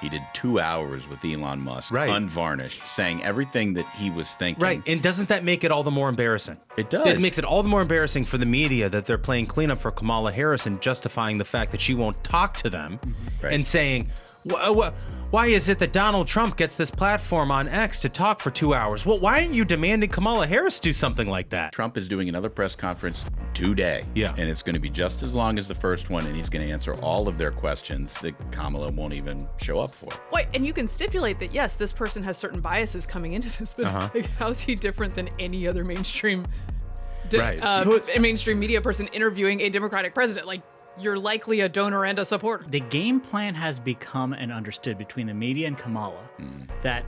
He did 2 hours with Elon Musk, right, unvarnished, saying everything that he was thinking. Right, and doesn't that make it all the more embarrassing? It does. It makes it all the more embarrassing for the media that they're playing cleanup for Kamala Harris and justifying the fact that she won't talk to them, right, and saying, why is it that Donald Trump gets this platform on X to talk for 2 hours? Well, why aren't you demanding Kamala Harris do something like that? Trump is doing another press conference today. Yeah. And it's going to be just as long as the first one, and he's going to answer all of their questions that Kamala won't even show up for. Wait, and you can stipulate that, yes, this person has certain biases coming into this, but like, how's he different than any other mainstream mainstream media person interviewing a Democratic president? Like, you're likely a donor and a supporter. The game plan has become and understood between the media and Kamala that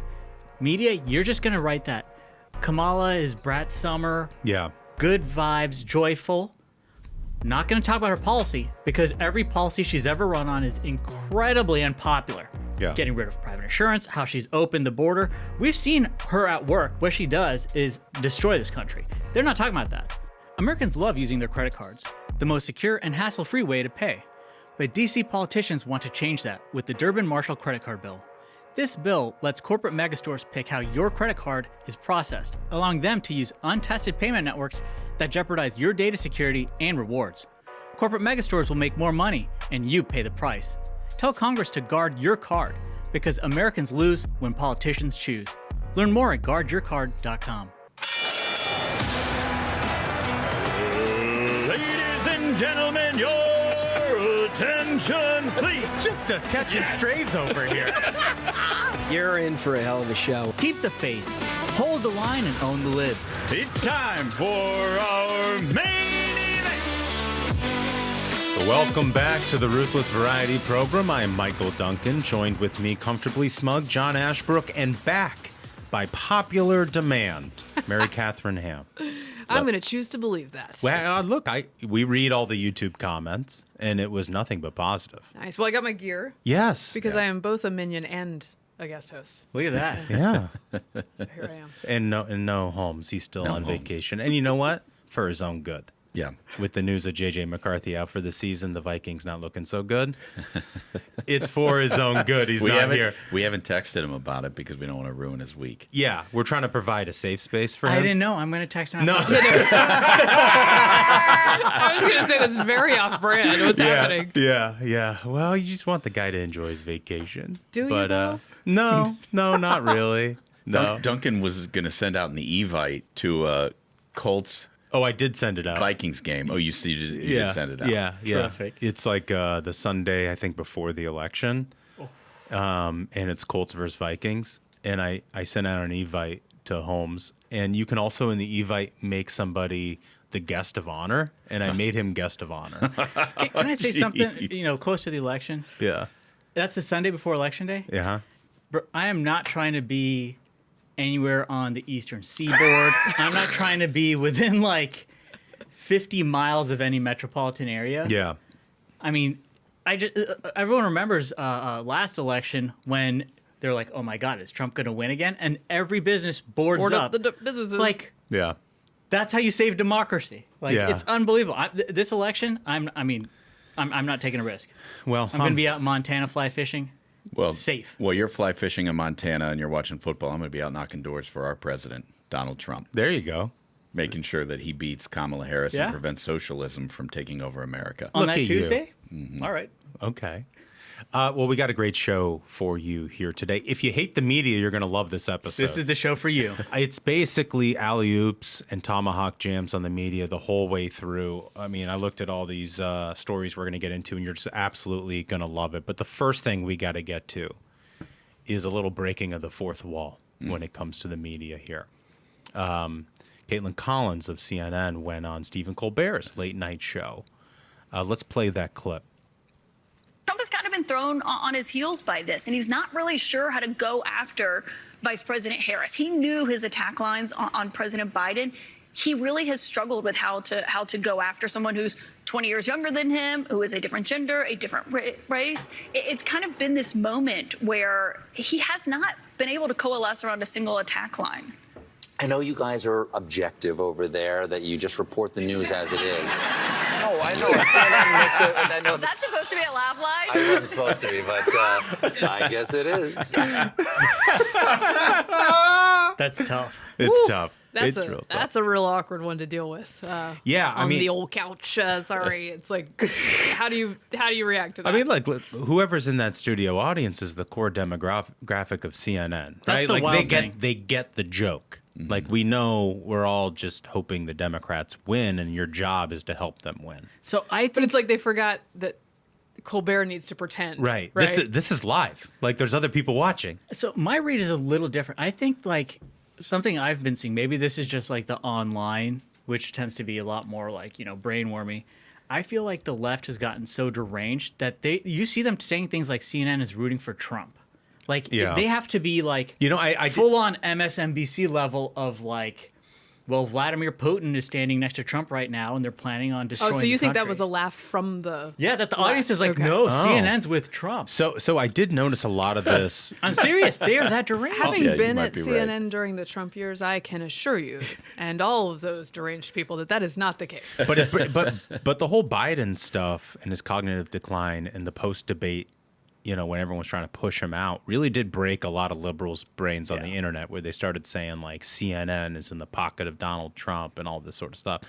media, you're just going to write that Kamala is Brat Summer, good vibes, joyful. Not going to talk about her policy because every policy she's ever run on is incredibly unpopular. Yeah. Getting rid of private insurance, how she's opened the border. We've seen her at work. What she does is destroy this country. They're not talking about that. Americans love using their credit cards, the most secure and hassle-free way to pay. But DC politicians want to change that with the Durbin-Marshall credit card bill. This bill lets corporate megastores pick how your credit card is processed, allowing them to use untested payment networks that jeopardize your data security and rewards. Corporate megastores will make more money, and you pay the price. Tell Congress to guard your card, because Americans lose when politicians choose. Learn more at guardyourcard.com. Ladies and gentlemen, your attention, please. Just a catching strays over here. You're in for a hell of a show. Keep the faith, hold the line, and own the libs. It's time for our main event. So welcome back to the Ruthless Variety Program. I am Michael Duncan, joined with me comfortably Smug, John Ashbrook, and back by popular demand, Mary Katharine Ham. I'm going to choose to believe that. Well, look, we read all the YouTube comments, and it was nothing but positive. Nice. Well, I got my gear. Yes. Because I am both a minion and a guest host. Look at that. Yeah. Here I am. And no Holmes. He's still on vacation. And you know what? For his own good. Yeah. With the news of J.J. McCarthy out for the season, the Vikings not looking so good. It's for his own good. He's not here. We haven't texted him about it because we don't want to ruin his week. Yeah, we're trying to provide a safe space for him. I didn't know. I'm going to text him. No. I was going to say that's very off-brand. What's happening? Yeah. Well, you just want the guy to enjoy his vacation. Do you, though? No, not really. No. Duncan was going to send out an Evite to Colts. Oh, I did send it out. Vikings game. Oh, you did send it out. Yeah. Terrific. It's like the Sunday, I think, before the election. And it's Colts versus Vikings. And I sent out an Evite to Holmes. And you can also in the Evite make somebody the guest of honor. And I made him guest of honor. Can I say something, close to the election? Yeah. That's the Sunday before Election Day? Yeah. Bro, I am not trying to be anywhere on the eastern seaboard. I'm not trying to be within like 50 miles of any metropolitan area. Yeah. I mean, everyone remembers last election when they're like, "Oh my God, is Trump going to win again?" And every business boards up. The businesses. Like, Yeah. that's how you save democracy. Like, Yeah. it's unbelievable. This election, I'm not taking a risk. Well, I'm going to be out in Montana fly fishing. Well, Safe. Well, you're fly fishing in Montana and you're watching football. I'm going to be out knocking doors for our president, Donald Trump, there you go. making sure that he beats Kamala Harris Yeah. and prevents socialism from taking over America. On Look that at you. Tuesday? Mm-hmm. All right. Okay. Well, we got a great show for you here today. If you hate the media, you're going to love this episode. This is the show for you. It's basically alley-oops and tomahawk jams on the media the whole way through. I mean, I looked at all these stories we're going to get into, and you're just absolutely going to love it. But the first thing we got to get to is a little breaking of the fourth wall when it comes to the media here. Caitlin Collins of CNN went on Stephen Colbert's late-night show. Let's play that clip. Trump has kind of been thrown on his heels by this, and he's not really sure how to go after Vice President Harris. He knew his attack lines on President Biden. He really has struggled with how to go after someone who's 20 years younger than him, who is a different gender, a different race. It's kind of been this moment where he has not been able to coalesce around a single attack line. I know you guys are objective over there, that you just report the news as it is. I know. CNN makes it. And I know Is that supposed to be a laugh line? I wasn't supposed to be, but I guess it is. That's tough. It's tough. That's it's real tough. That's a real awkward one to deal with. Yeah, I on mean, the old couch. Sorry, it's like, how do you react to that? I mean, like whoever's in that studio audience is the core demographic of CNN, right? the Like wild thing. they get the joke. Like we know we're all just hoping the Democrats win, and your job is to help them win. So I think but it's like they forgot that Colbert needs to pretend. Right. Right. This is live. Like there's other people watching. So my read is a little different. I think like something I've been seeing, maybe this is just like the online, which tends to be a lot more like, brainwormy. I feel like the left has gotten so deranged that you see them saying things like CNN is rooting for Trump. Like they have to be like, I full on MSNBC level of like, well, Vladimir Putin is standing next to Trump right now, and they're planning on destroying. Oh, so you the think that country. was a laugh from the? Yeah, that the audience is like, Okay. no, CNN's with Trump. So I did notice a lot of this. I'm serious. They are that deranged. Having yeah, you been might at be CNN right. during the Trump years, I can assure you, and all of those deranged people, that is not the case. But the whole Biden stuff and his cognitive decline and the post-debate, when everyone was trying to push him out, really did break a lot of liberals' brains on the internet, where they started saying like CNN is in the pocket of Donald Trump and all this sort of stuff.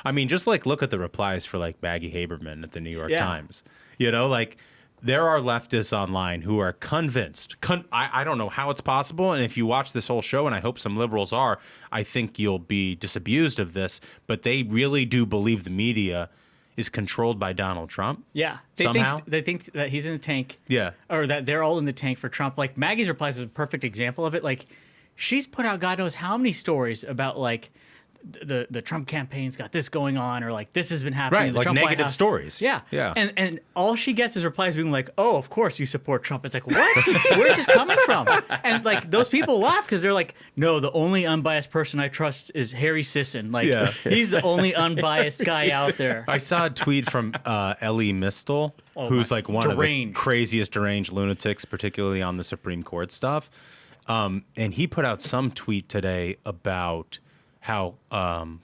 I mean, just like look at the replies for like Maggie Haberman at the New York Times. Like there are leftists online who are convinced. I don't know how it's possible. And if you watch this whole show, and I hope some liberals are, I think you'll be disabused of this. But they really do believe the media is controlled by Donald Trump. Yeah. Somehow? They think that he's in the tank. Yeah. Or that they're all in the tank for Trump. Like, Maggie's replies is a perfect example of it. Like, she's put out God knows how many stories about, like, the Trump campaign's got this going on, or, like, this has been happening. Right, in the like Trump White negative House. stories. Yeah. Yeah. And all she gets is replies being like, oh, of course you support Trump. It's like, what? Where's this coming from? And, like, those people laugh because they're like, no, the only unbiased person I trust is Harry Sisson. Like, he's the only unbiased guy out there. I saw a tweet from Ellie Mistel, who's like one of the craziest deranged lunatics, particularly on the Supreme Court stuff. And he put out some tweet today about how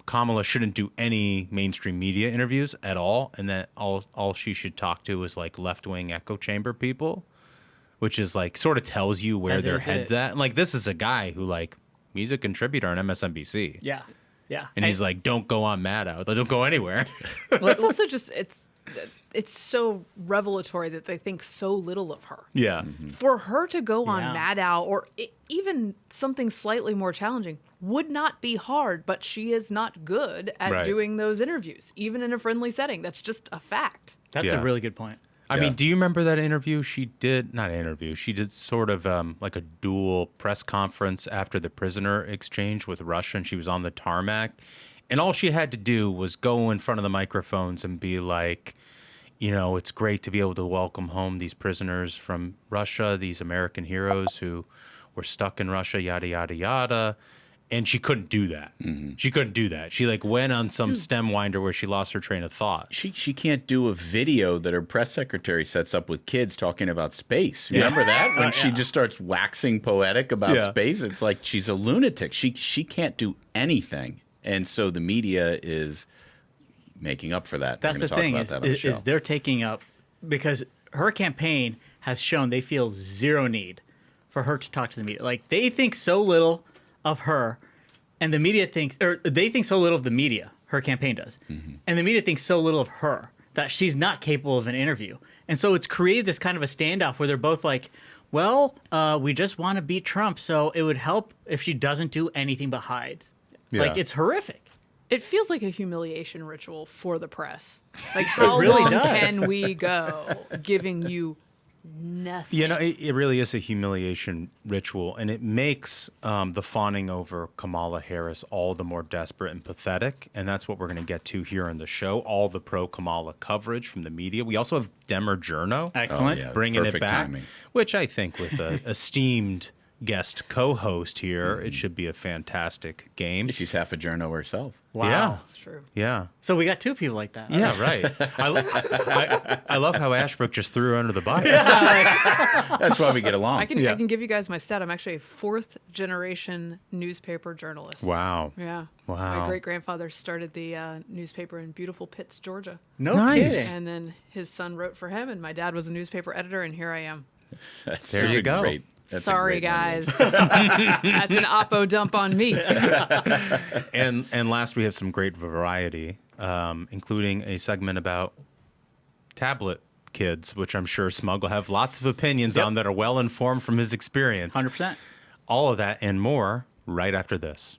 Kamala shouldn't do any mainstream media interviews at all, and that all she should talk to is like left-wing echo chamber people, which is like sort of tells you where their head's at. And like this is a guy who like he's a contributor on MSNBC. Yeah. Yeah. And he's like, don't go on Mad Out. Don't go anywhere. Well, it's also just it's so revelatory that they think so little of her. Yeah. For her to go on Yeah. Mad Owl or even something slightly more challenging would not be hard, but she is not good at doing those interviews, even in a friendly setting. That's just a fact. That's a really good point. I mean, do you remember that interview she did? Not an interview. She did sort of like a dual press conference after the prisoner exchange with Russia, and she was on the tarmac. And all she had to do was go in front of the microphones and be like, it's great to be able to welcome home these prisoners from Russia, these American heroes who were stuck in Russia, yada, yada, yada. And she couldn't do that. She couldn't do that. She like went on some stem winder where she lost her train of thought. She can't do a video that her press secretary sets up with kids talking about space. Remember that? When she just starts waxing poetic about space, it's like she's a lunatic. She can't do anything. And so the media is making up for that. That's the thing is they're taking up, because her campaign has shown they feel zero need for her to talk to the media. Like they think so little of her, and the media thinks, or they think so little of the media, her campaign does, and the media thinks so little of her that she's not capable of an interview. And so it's created this kind of a standoff where they're both like, well, we just want to beat Trump, so it would help if she doesn't do anything but hide. Like, it's horrific. It feels like a humiliation ritual for the press. Like, how really long does. can we go giving you nothing? It really is a humiliation ritual, and it makes the fawning over Kamala Harris all the more desperate and pathetic, and that's what we're going to get to here in the show, all the pro-Kamala coverage from the media. We also have Dem Or Journo. Excellent. Bringing it perfect back, timing. which I think with an esteemed guest co-host here. It should be a fantastic game. She's half a journo herself. Wow. Yeah. That's true. Yeah. So we got two people like that. Yeah, right. I love how Ashbrook just threw her under the bus. That's why we get along. I can give you guys my stat. I'm actually a 4th generation newspaper journalist. Wow. Yeah. Wow. My great-grandfather started the newspaper in beautiful Pitts, Georgia. No Nice. kidding. And then his son wrote for him, and my dad was a newspaper editor, and here I am. There you go. That's Sorry, a great memory. guys. That's an oppo dump on me. And last, we have some great variety, including a segment about tablet kids, which I'm sure Smug will have lots of opinions on that are well informed from his experience. 100%. All of that and more right after this.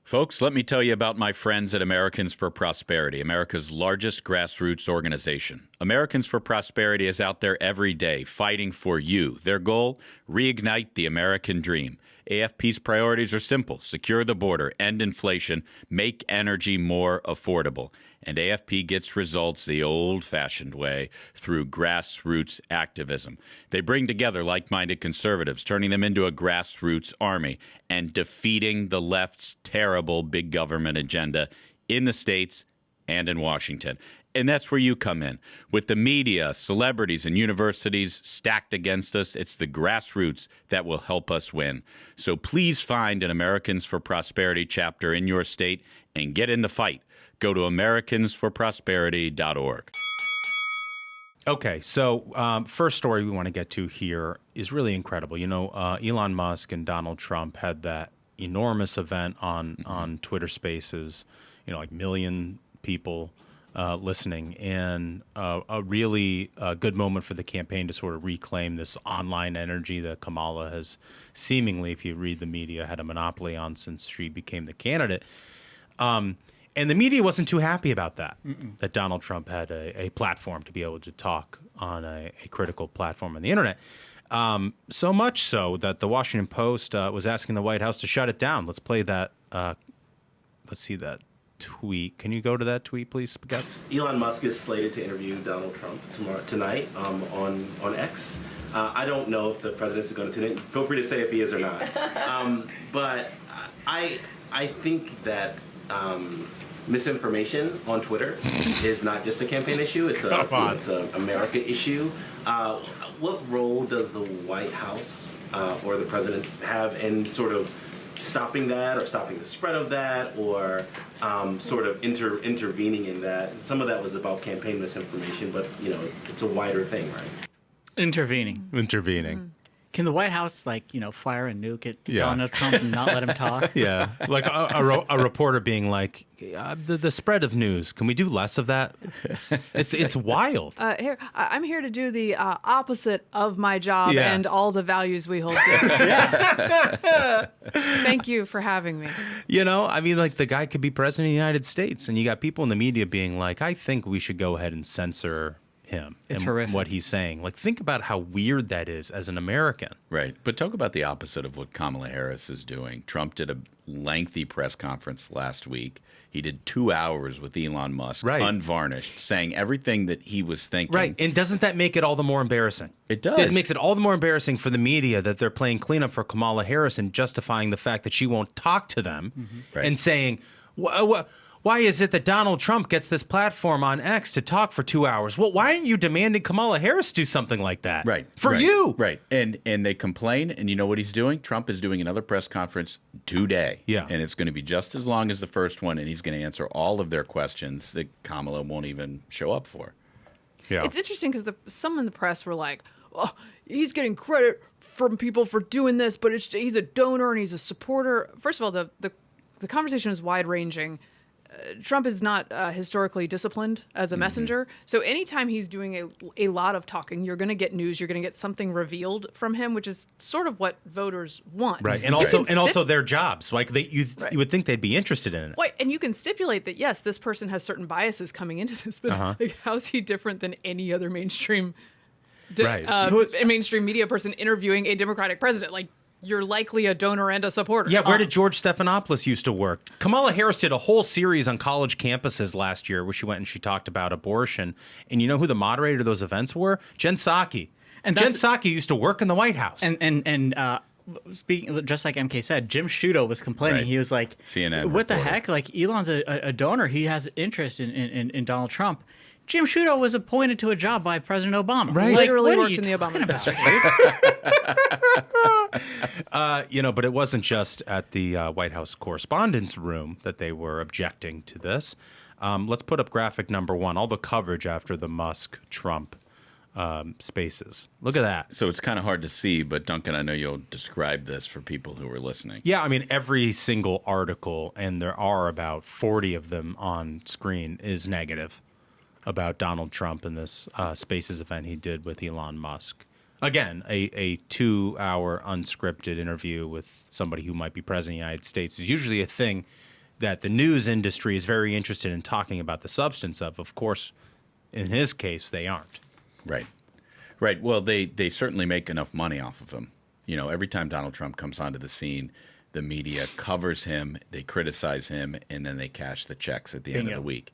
Folks, let me tell you about my friends at Americans for Prosperity, America's largest grassroots organization. Americans for Prosperity is out there every day fighting for you. Their goal, reignite the American dream. AFP's priorities are simple: secure the border, end inflation, make energy more affordable. And AFP gets results the old-fashioned way, through grassroots activism. They bring together like-minded conservatives, turning them into a grassroots army, and defeating the left's terrible big government agenda in the states and in Washington. And that's where you come in. With the media, celebrities, and universities stacked against us, it's the grassroots that will help us win. So please find an Americans for Prosperity chapter in your state and get in the fight. Go to americansforprosperity.org. Okay, so first story we want to get to here is really incredible. You know, Elon Musk and Donald Trump had that enormous event on Twitter Spaces, you know, like million people listening, and a really good moment for the campaign to sort of reclaim this online energy that Kamala has seemingly, if you read the media, had a monopoly on since she became the candidate. And the media wasn't too happy about that, that Donald Trump had a platform to be able to talk on a critical platform on the internet. So much so that the Washington Post was asking the White House to shut it down. Let's play that. Let's see that tweet. Can you go to that tweet, please, Spaghettis? Elon Musk is slated to interview Donald Trump tonight on X. I don't know if the president is going to tune in. Feel free to say if he is or not. But I think that misinformation on Twitter is not just a campaign issue. It's a America issue. What role does the White House or the president have in sort of stopping that, or stopping the spread of that, or sort of intervening in that? Some of that was about campaign misinformation, but you know, it's a wider thing, right? Intervening. Can the White House, like, you know, fire a nuke at Donald Trump and not let him talk? Yeah, like a reporter being like, the spread of news. Can we do less of that? It's wild. I'm here to do the opposite of my job and all the values we hold dear. Thank you for having me. You know, I mean, like, the guy could be president of the United States, and you got people in the media being like, I think we should go ahead and censor him. It's and horrific. what he's saying. Like, think about how weird that is as an American. Right. But talk about the opposite of what Kamala Harris is doing. Trump did a lengthy press conference last week. He did 2 hours with Elon Musk, unvarnished, saying everything that he was thinking. Right. And doesn't that make it all the more embarrassing? It does. It makes it all the more embarrassing for the media that they're playing cleanup for Kamala Harris and justifying the fact that she won't talk to them and saying, why is it that Donald Trump gets this platform on X to talk for 2 hours? Well, why aren't you demanding Kamala Harris do something like that? Right. For you. Right. And they complain, and you know what he's doing? Trump is doing another press conference today. Yeah. And it's going to be just as long as the first one, and he's going to answer all of their questions that Kamala won't even show up for. Yeah. It's interesting because some in the press were like, oh, he's getting credit from people for doing this, but he's a donor and he's a supporter. First of all, the conversation is wide-ranging. Trump is not historically disciplined as a messenger. So anytime he's doing a lot of talking, you're going to get news, you're going to get something revealed from him, which is sort of what voters want. Right. And also their jobs. Like you would think they'd be interested in it. Wait, and you can stipulate that, yes, this person has certain biases coming into this, but like, how's he different than any other mainstream mainstream media person interviewing a Democratic president? Like, you're likely a donor and a supporter. Yeah, where did George Stephanopoulos used to work? Kamala Harris did a whole series on college campuses last year where she went and she talked about abortion. And you know who the moderator of those events were? Jen Psaki. And Jen Psaki used to work in the White House. And speaking, just like MK said, Jim Sciutto was complaining. Right. He was like, CNN what the reporter. heck? Like, Elon's a donor. He has interest in Donald Trump. Jim Sciutto was appointed to a job by President Obama. Right. Like, Literally what are worked you in the Obama talking But it wasn't just at the White House Correspondents' Room that they were objecting to this. Let's put up graphic number 1, all the coverage after the Musk-Trump spaces. Look at that. So it's kind of hard to see, but Duncan, I know you'll describe this for people who are listening. Yeah, I mean, every single article, and there are about 40 of them on screen, is negative about Donald Trump and this Spaces event he did with Elon Musk. Again, a 2-hour unscripted interview with somebody who might be president of the United States is usually a thing that the news industry is very interested in talking about the substance of. Of course, in his case, they aren't. Right. Right. Well, they certainly make enough money off of him. You know, every time Donald Trump comes onto the scene, the media covers him, they criticize him, and then they cash the checks at the end of the week.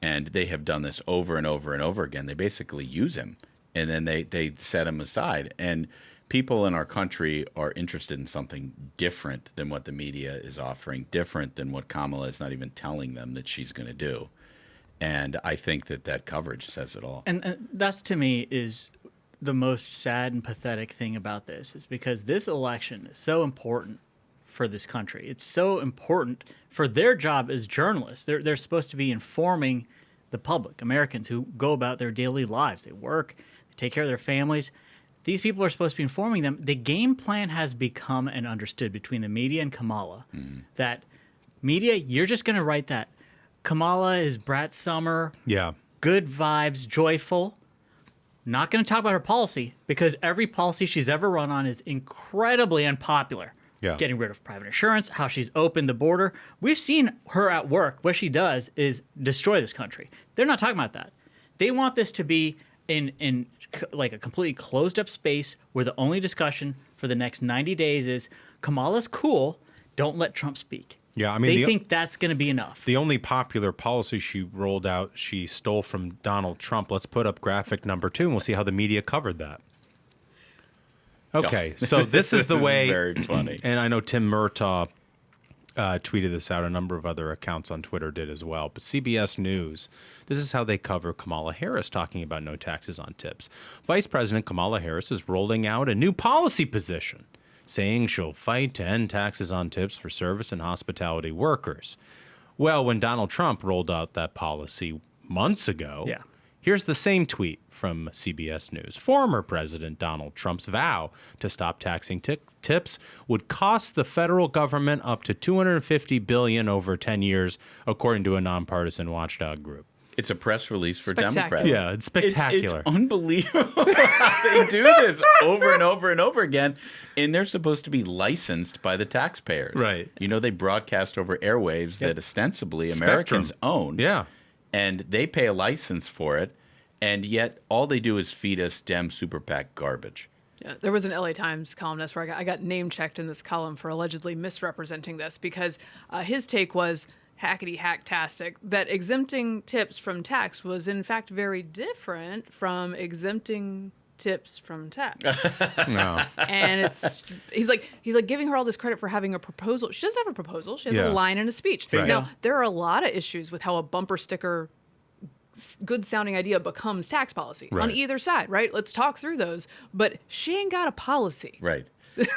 And they have done this over and over and over again. They basically use him, and then they set him aside. And people in our country are interested in something different than what the media is offering, different than what Kamala is not even telling them that she's going to do. And I think that coverage says it all. And that's, to me, is the most sad and pathetic thing about this, is because this election is so important for this country. It's so important for their job as journalists. They're supposed to be informing the public, Americans who go about their daily lives. They work, they take care of their families. These people are supposed to be informing them. The game plan has become and understood between the media and Kamala that media, you're just going to write that Kamala is Brat Summer, good vibes, joyful. Not going to talk about her policy, because every policy she's ever run on is incredibly unpopular. Yeah. Getting rid of private insurance, how she's opened the border. We've seen her at work. What she does is destroy this country. They're not talking about that. They want this to be in like a completely closed up space where the only discussion for the next 90 days is Kamala's cool, don't let Trump speak. Yeah, I mean, they think that's going to be enough. The only popular policy she rolled out, she stole from Donald Trump. Let's put up graphic number 2, and we'll see how the media covered that. Okay, so this is the way. Very funny. And I know Tim Murtaugh tweeted this out. A number of other accounts on Twitter did as well. But CBS News, this is how they cover Kamala Harris talking about no taxes on tips. Vice President Kamala Harris is rolling out a new policy position, saying she'll fight to end taxes on tips for service and hospitality workers. Well, when Donald Trump rolled out that policy months ago, here's the same tweet from CBS News. Former President Donald Trump's vow to stop taxing tips would cost the federal government up to $250 billion over 10 years, according to a nonpartisan watchdog group. It's a press release for Democrats. Yeah, it's spectacular. It's unbelievable how they do this over and over and over again. And they're supposed to be licensed by the taxpayers. Right. You know, they broadcast over airwaves that ostensibly Americans own. Yeah. And they pay a license for it. And yet all they do is feed us Dem super PAC garbage. Yeah, there was an LA Times columnist where I got name checked in this column for allegedly misrepresenting this, because his take was hackety hacktastic that exempting tips from tax was in fact very different from exempting tips from tax. No. And he's like giving her all this credit for having a proposal. She doesn't have a proposal. She has a line in a speech. Right. Now, there are a lot of issues with how a bumper sticker good sounding idea becomes tax policy on either side, right? Let's talk through those. But she ain't got a policy. Right.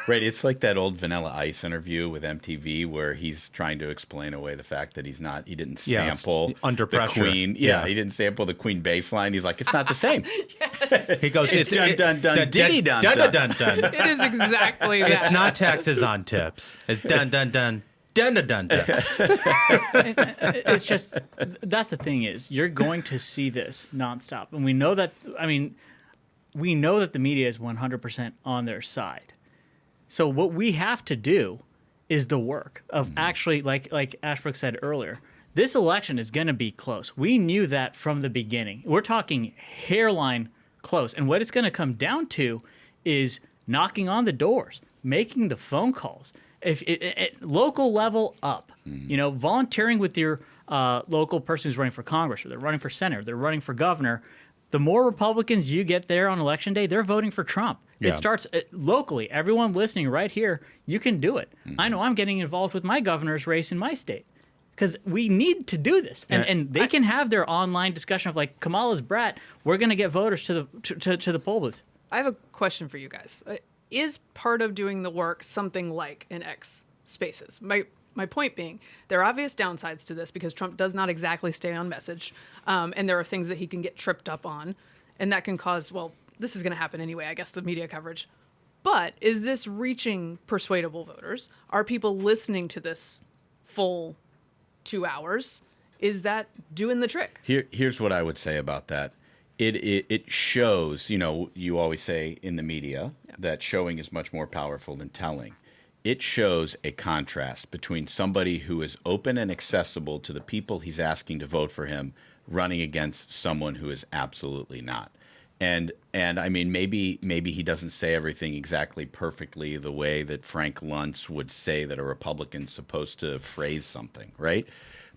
Right. It's like that old Vanilla Ice interview with MTV where he's trying to explain away the fact that he didn't sample under pressure. the Queen. Yeah, he didn't sample the Queen bass line. He's like, it's not the same. Yes. He goes, it's dun dun dun diddy dun dun dun dun. It is exactly that. It's not taxes on tips. It's dun dun dun. Dun, dun, dun, dun. It's just, that's the thing is, you're going to see this nonstop. And we know that, we know that the media is 100% on their side. So what we have to do is the work of actually, like Ashbrook said earlier, this election is going to be close. We knew that from the beginning. We're talking hairline close. And what it's going to come down to is knocking on the doors, making the phone calls. If local level up, volunteering with your local person who's running for Congress, or they're running for Senate, or they're running for governor, the more Republicans you get there on election day, they're voting for Trump. Yeah. It starts locally. Everyone listening right here, you can do it. I know I'm getting involved with my governor's race in my state because we need to do this. And they can have their online discussion of like Kamala's brat. We're going to get voters to the poll booth. I have a question for you guys. Is part of doing the work something like an X Spaces? My point being, there are obvious downsides to this because Trump does not exactly stay on message. And there are things that he can get tripped up on. And that can cause, well, this is going to happen anyway, I guess, the media coverage. But is this reaching persuadable voters? Are people listening to this full 2 hours? Is that doing the trick? Here's what I would say about that. It shows, you always say in the media that showing is much more powerful than telling. It shows a contrast between somebody who is open and accessible to the people he's asking to vote for him running against someone who is absolutely not. And I mean, maybe he doesn't say everything exactly perfectly the way that Frank Luntz would say that a Republican's supposed to phrase something, right?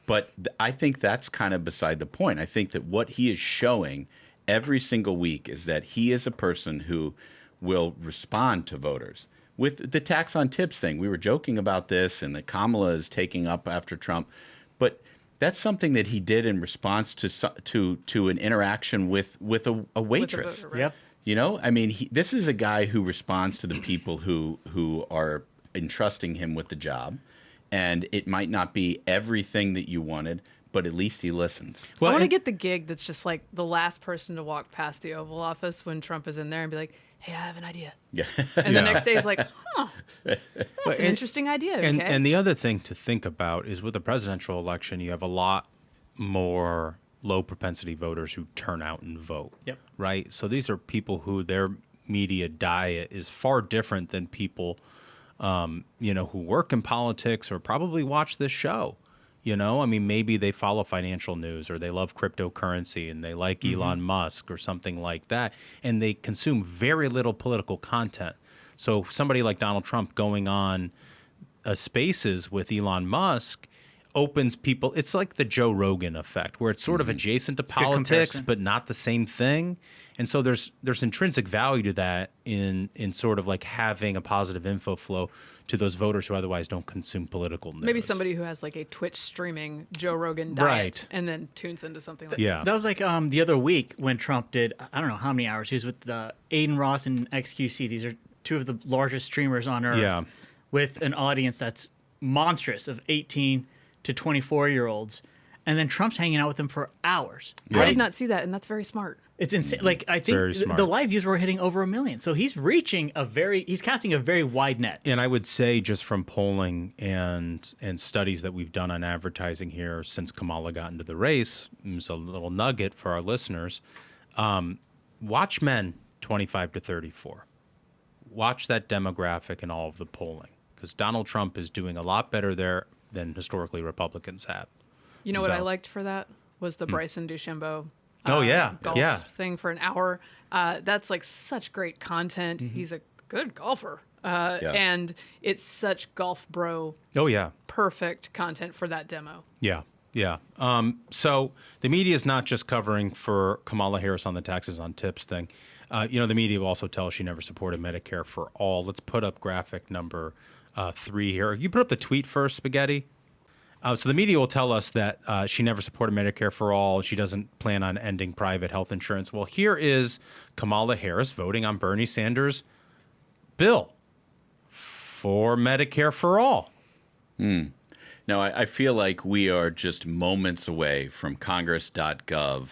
But I think that's kind of beside the point. I think that what he is showing every single week is that he is a person who will respond to voters. With the tax on tips thing, we were joking about this and that Kamala is taking up after Trump, but that's something that he did in response to an interaction with a waitress. With a voter, right? Yep. You know, I mean, this is a guy who responds to the people who are entrusting him with the job, and it might not be everything that you wanted, but at least he listens. Well, I want to get the gig that's just like the last person to walk past the Oval Office when Trump is in there and be like, hey, I have an idea. Yeah. And the next day is like, that's an interesting idea. Okay? And the other thing to think about is with a presidential election, you have a lot more low propensity voters who turn out and vote. Yep. Right? So these are people who their media diet is far different than people, who work in politics or probably watch this show. I mean, maybe they follow financial news or they love cryptocurrency and they like Elon Musk or something like that. And they consume very little political content. So somebody like Donald Trump going on Spaces with Elon Musk opens people. It's like the Joe Rogan effect, where it's sort of adjacent to politics, but not the same thing. And so there's intrinsic value to that in sort of like having a positive info flow to those voters who otherwise don't consume political news. Maybe somebody who has like a Twitch streaming Joe Rogan diet Right. and then tunes into something like Yeah. That was like the other week when Trump did, I don't know how many hours. He was with Aiden Ross and XQC. These are two of the largest streamers on earth. Yeah. With an audience that's monstrous of 18 to 24-year-olds. And then Trump's hanging out with them for hours. I did not see that, and that's very smart. It's insane. Like, I think very smart. the live views were hitting over 1 million. So he's he's casting a very wide net. And I would say just from polling and studies that we've done on advertising here since Kamala got into the race, it's a little nugget for our listeners. Watch men 25 to 34. Watch that demographic and all of the polling, because Donald Trump is doing a lot better there than historically Republicans have. You know what I liked for that was the Bryson DeChambeau golf thing for an hour. That's like such great content. He's a good golfer. And it's such golf bro. Oh, yeah. Perfect content for that demo. Yeah. Yeah. So the media is not just covering for Kamala Harris on the taxes on tips thing. The media will also tell us she never supported Medicare for all. Let's put up graphic number 3 here. You put up the tweet first, Spaghetti. So the media will tell us that she never supported Medicare for all. She doesn't plan on ending private health insurance. Well, here is Kamala Harris voting on Bernie Sanders' bill for Medicare for all. Now, I feel like we are just moments away from Congress.gov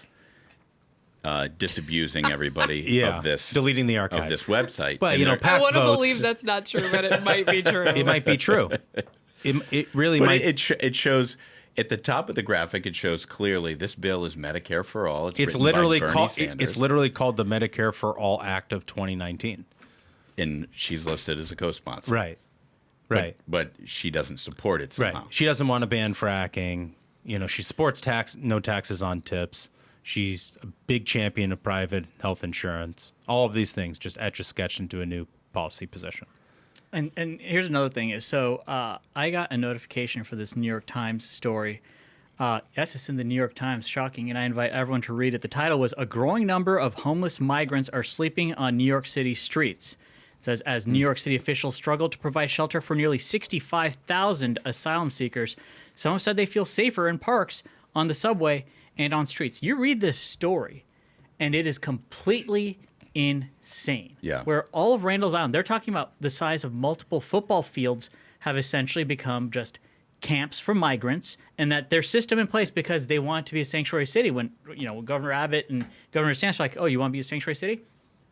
disabusing everybody of this, deleting the archive of this website. But I past want to votes, believe that's not true, but it might be true. It might be true. It really but might. It shows at the top of the graphic. It shows clearly this bill is Medicare for all. It's literally called. It's literally called the Medicare for All Act of 2019, and she's listed as a co-sponsor. Right. Right. But she doesn't support it somehow. Right. She doesn't want to ban fracking. She supports no taxes on tips. She's a big champion of private health insurance. All of these things just etch-a-sketch into a new policy position. And here's another thing is, so I got a notification for this New York Times story Yes, it's in the New York Times. Shocking, and I invite everyone to read it. The title was "A Growing Number of Homeless Migrants Are Sleeping on New York City Streets." It says, as New York City officials struggle to provide shelter for nearly 65,000 asylum seekers, some have said they feel safer in parks, on the subway, and on streets. You read this story, and it is completely insane. Yeah. Where all of Randall's Island, they're talking about the size of multiple football fields have essentially become just camps for migrants, and that their system in place because they want to be a sanctuary city. When Governor Abbott and Governor DeSantis are like, oh, you want to be a sanctuary city?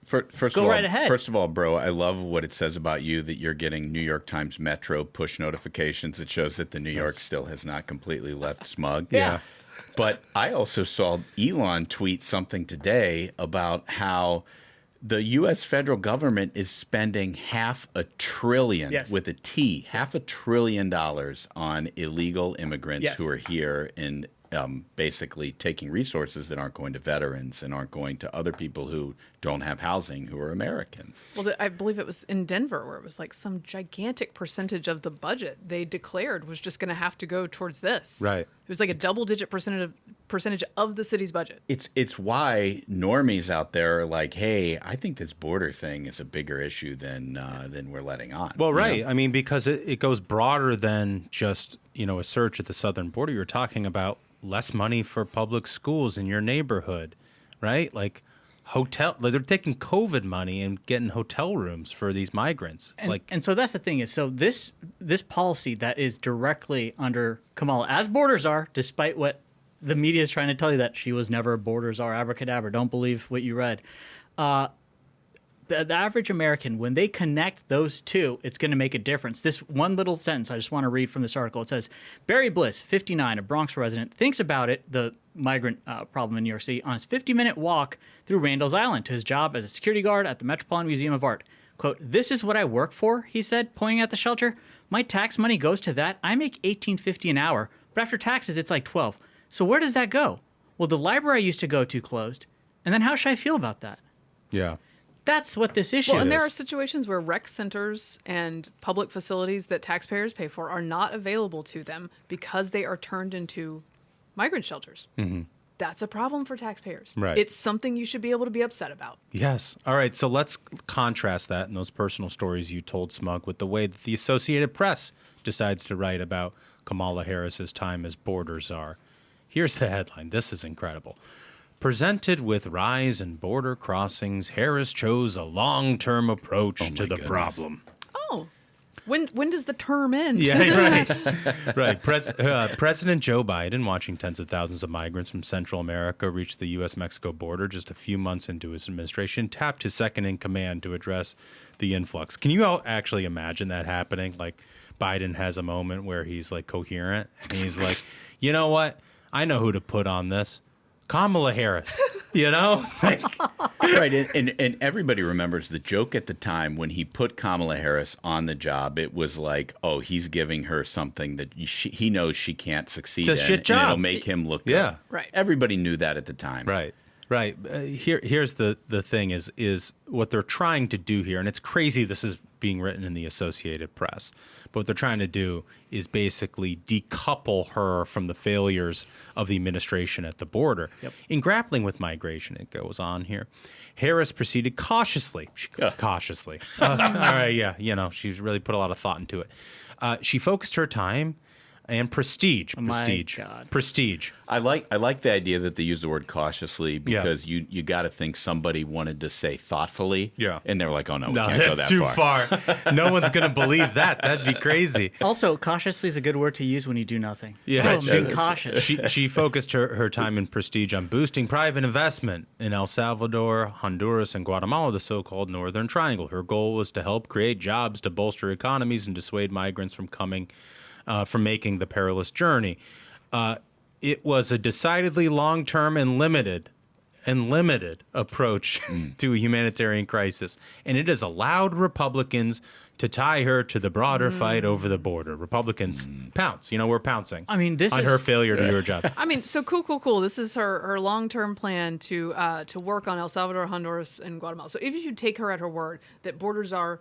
Go right ahead. First of all, bro, I love what it says about you that you're getting New York Times Metro push notifications. It shows that the New York still has not completely left Smug. Yeah. But I also saw Elon tweet something today about how the U.S. federal government is spending $500 billion with a T, $500 billion on illegal immigrants who are here and basically taking resources that aren't going to veterans and aren't going to other people who don't have housing who are Americans. Well, I believe it was in Denver where it was like some gigantic percentage of the budget they declared was just going to have to go towards this. Right. It was like a double-digit percentage of the city's budget. It's why normies out there are like, hey, I think this border thing is a bigger issue than we're letting on. Well, right. I mean, because it goes broader than just, a search at the southern border. You're talking about less money for public schools in your neighborhood, right? Like they're taking COVID money and getting hotel rooms for these migrants. And so that's the thing is, so this policy that is directly under Kamala, as borders are, despite what the media is trying to tell you that she was never a border czar, abracadabra, don't believe what you read. The average American, when they connect those two, it's going to make a difference. This one little sentence I just want to read from this article. It says, Barry Bliss, 59, a Bronx resident, thinks about it, the migrant problem in New York City, on his 50-minute walk through Randall's Island to his job as a security guard at the Metropolitan Museum of Art. Quote, "This is what I work for," he said, pointing at the shelter. "My tax money goes to that. I make $18.50 an hour, but after taxes, it's like $12. So where does that go? Well, the library I used to go to closed. And then how should I feel about that?" Yeah. That's what this issue is. And there are situations where rec centers and public facilities that taxpayers pay for are not available to them because they are turned into migrant shelters. Mm-hmm. That's a problem for taxpayers. Right. It's something you should be able to be upset about. Yes. All right. So let's contrast that and those personal stories you told, Smug, with the way that the Associated Press decides to write about Kamala Harris's time as border czar. Here's the headline. This is incredible. Presented with rise in border crossings, Harris chose a long-term approach to the problem. Oh, when does the term end? Yeah, right. President Joe Biden, watching tens of thousands of migrants from Central America reach the U.S.-Mexico border just a few months into his administration, tapped his second-in-command to address the influx. Can you all actually imagine that happening? Like, Biden has a moment where he's, like, coherent, and he's like, you know what? I know who to put on this. Kamala Harris, Right, and everybody remembers the joke at the time when he put Kamala Harris on the job. It was like, oh, he's giving her something that he knows she can't succeed it's a in. shit job. And it'll make him look good. Right. Everybody knew that at the time. Right. Here's the thing is what they're trying to do here, and it's crazy this is being written in the Associated Press, but what they're trying to do is basically decouple her from the failures of the administration at the border. Yep. In grappling with migration, it goes on here, Harris proceeded cautiously. Cautiously. All right, yeah, she's really put a lot of thought into it. She focused her time and prestige. Prestige. I like the idea that they use the word cautiously because you got to think somebody wanted to say thoughtfully. Yeah. And they were like, oh, no, we can't go that that's too far. No one's going to believe that. That'd be crazy. Also, cautiously is a good word to use when you do nothing. Yeah. Being cautious. She focused her time and prestige on boosting private investment in El Salvador, Honduras, and Guatemala, the so-called Northern Triangle. Her goal was to help create jobs to bolster economies and dissuade migrants from making the perilous journey. It was a decidedly long-term and limited approach to a humanitarian crisis, and it has allowed Republicans to tie her to the broader fight over the border. Republicans pounce. We're pouncing. I mean, this on is her failure to do her job. I mean, so cool. This is her long-term plan to work on El Salvador, Honduras, and Guatemala. So if you take her at her word that borders are,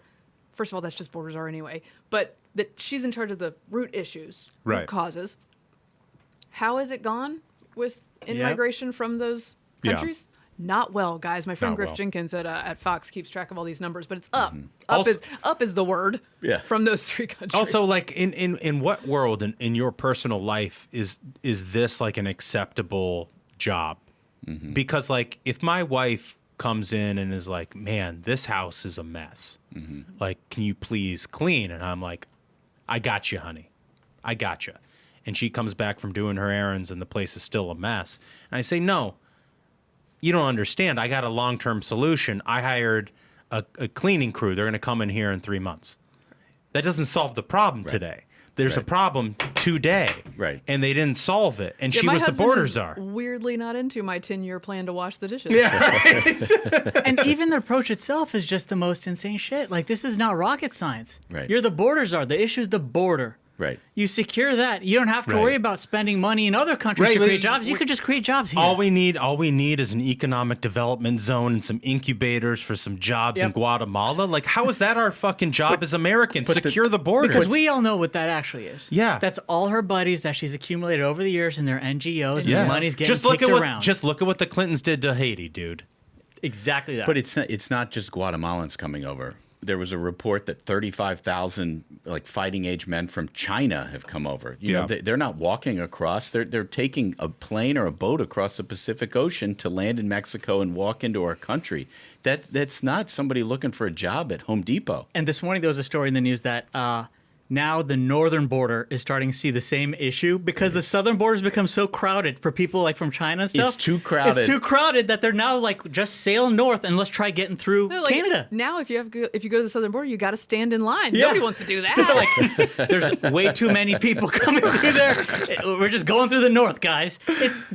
first of all, that's just borders are anyway, but that she's in charge of the root issues, root causes. How has it gone with in-migration from those countries? Not well, guys. My friend Griff Jenkins at Fox keeps track of all these numbers, but it's up. Up is the word from those 3 countries. Also, like in what world in your personal life is this like an acceptable job? Because like if my wife comes in and is like, man, this house is a mess. Like, can you please clean? And I'm like, I got you, honey. I got you. And she comes back from doing her errands and the place is still a mess. And I say, no, you don't understand. I got a long-term solution. I hired a cleaning crew. They're going to come in here in 3 months. That doesn't solve the problem today. There's a problem today. Right. And they didn't solve it. And Yeah, she my was the husband border is czar. weirdly not into my 10-year plan to wash the dishes. And even the approach itself is just the most insane shit. Like, this is not rocket science. Right. You're the border czar. The issue is the border. Right. You secure that. You don't have to worry about spending money in other countries to create jobs. You could just create jobs here. All we need is an economic development zone and some incubators for some jobs in Guatemala. Like, how is that our fucking job as Americans? Secure the border. Because we all know what that actually is. Yeah. That's all her buddies that she's accumulated over the years in their NGOs and the money's getting kicked around. Just look at what the Clintons did to Haiti, dude. Exactly that. But it's not just Guatemalans coming over. There was a report that 35,000 like fighting age men from China have come over. You know, they're not walking across. They're taking a plane or a boat across the Pacific Ocean to land in Mexico and walk into our country. That's not somebody looking for a job at Home Depot. And this morning there was a story in the news that now the northern border is starting to see the same issue because the southern border has become so crowded for people like from China and stuff. It's too crowded. It's too crowded that they're now like just sail north and let's try getting through Canada. Now, if you go to the southern border, you got to stand in line. Nobody wants to do that. Like, there's way too many people coming through there. We're just going through the north, guys.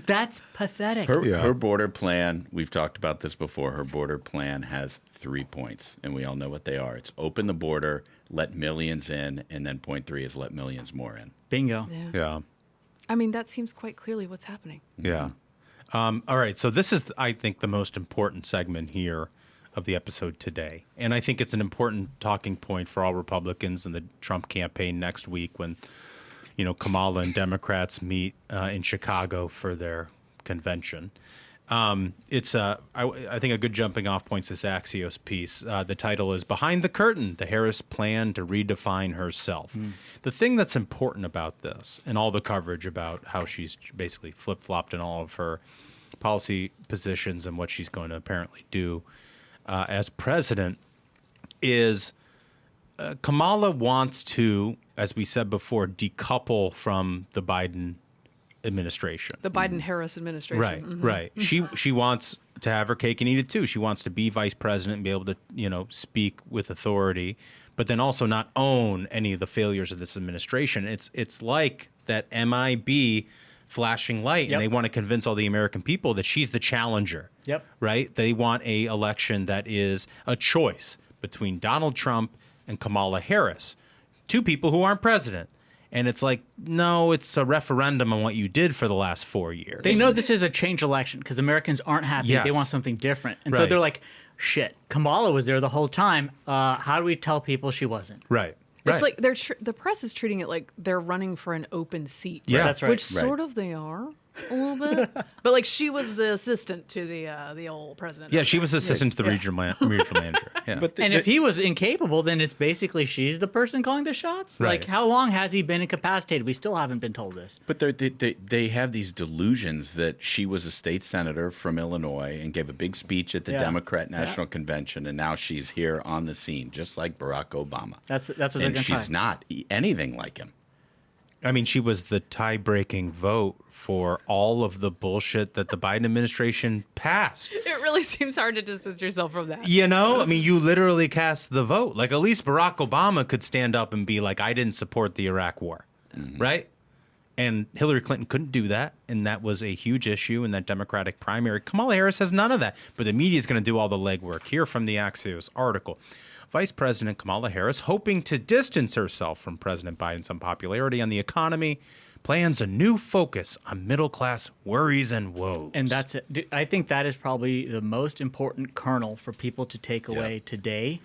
That's pathetic. Her border plan, we've talked about this before, her border plan has 3 points, and we all know what they are. It's open the border, let millions in, and then point 3 is let millions more in. Bingo. Yeah. I mean, that seems quite clearly what's happening. Yeah. All right. So this is, I think, the most important segment here of the episode today. And I think it's an important talking point for all Republicans in the Trump campaign next week when, you know, Kamala and Democrats meet in Chicago for their convention. It's I think a good jumping off point is this Axios piece. The title is Behind the Curtain, the Harris Plan to Redefine Herself. The thing that's important about this and all the coverage about how she's basically flip-flopped in all of her policy positions and what she's going to apparently do as president is Kamala wants to, as we said before, decouple from the Biden administration. The Biden-Harris administration. Right, right. She wants to have her cake and eat it too. She wants to be vice president and be able to, you know, speak with authority, but then also not own any of the failures of this administration. It's like that MIB flashing light, and they want to convince all the American people that she's the challenger. Yep. Right? They want a election that is a choice between Donald Trump and Kamala Harris, two people who aren't president. And it's like, no, it's a referendum on what you did for the last 4 years. They know this is a change election because Americans aren't happy. Yes. They want something different. And so they're like, shit, Kamala was there the whole time. How do we tell people she wasn't? Right. It's like the press is treating it like they're running for an open seat. Yeah, that's right. Which sort of they are a little bit. But like she was the assistant to the old president. Yeah, she was assistant to the regional manager. Yeah. But And if he was incapable, then it's basically she's the person calling the shots. Right. Like, how long has he been incapacitated? We still haven't been told this. But they have these delusions that she was a state senator from Illinois and gave a big speech at the Democrat National Convention, and now she's here on the scene, just like Barack Obama. That's what they're going And to try. she's not anything like him. I mean, she was the tie-breaking vote for all of the bullshit that the Biden administration passed. It really seems hard to distance yourself from that. You know, I mean, you literally cast the vote. Like, at least Barack Obama could stand up and be like, I didn't support the Iraq war, right? And Hillary Clinton couldn't do that, and that was a huge issue in that Democratic primary. Kamala Harris has none of that, but the media is going to do all the legwork. Here from the Axios article. Vice President Kamala Harris, hoping to distance herself from President Biden's unpopularity on the economy, plans a new focus on middle-class worries and woes. And that's it. I think that is probably the most important kernel for people to take away today.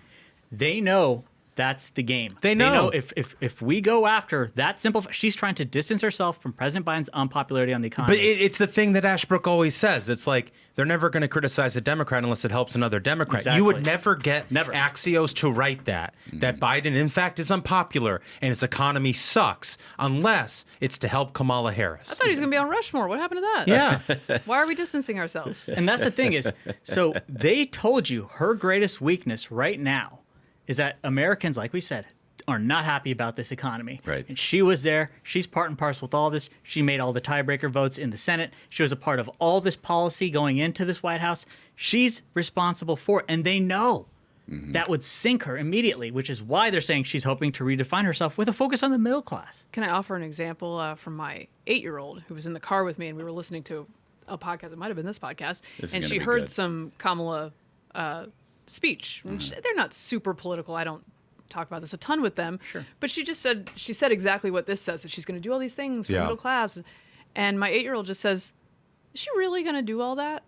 They know That's the game. They know. If we go after that simple, she's trying to distance herself from President Biden's unpopularity on the economy. But it's the thing that Ashbrook always says. It's like they're never going to criticize a Democrat unless it helps another Democrat. Exactly. You would never get Axios to write that Biden, in fact, is unpopular and his economy sucks unless it's to help Kamala Harris. I thought he was going to be on Rushmore. What happened to that? Yeah. Why are we distancing ourselves? And that's the thing is, so they told you her greatest weakness right now is that Americans, like we said, are not happy about this economy. Right. And she was there. She's part and parcel with all this. She made all the tiebreaker votes in the Senate. She was a part of all this policy going into this White House. She's responsible for it. And they know that would sink her immediately, which is why they're saying she's hoping to redefine herself with a focus on the middle class. Can I offer an example from my 8-year-old who was in the car with me and we were listening to a podcast? It might have been this podcast. And she heard some Kamala speech. They're not super political. I don't talk about this a ton with them. Sure. But she said exactly what this says, that she's going to do all these things for the middle class. And my 8-year-old just says, is she really going to do all that?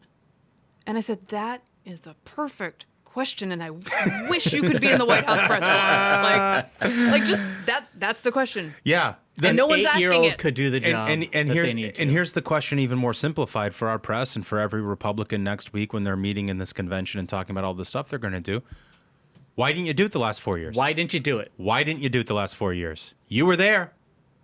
And I said, that is the perfect question, and I wish you could be in the White House press corps. Like just that's the question. Yeah. And no one's asking 8-year-old it. could do the job and that they need to. And here's the question even more simplified for our press and for every Republican next week when they're meeting in this convention and talking about all the stuff they're going to do. Why didn't you do it the last 4 years? Why didn't you do it? Why didn't you do it the last 4 years? You were there,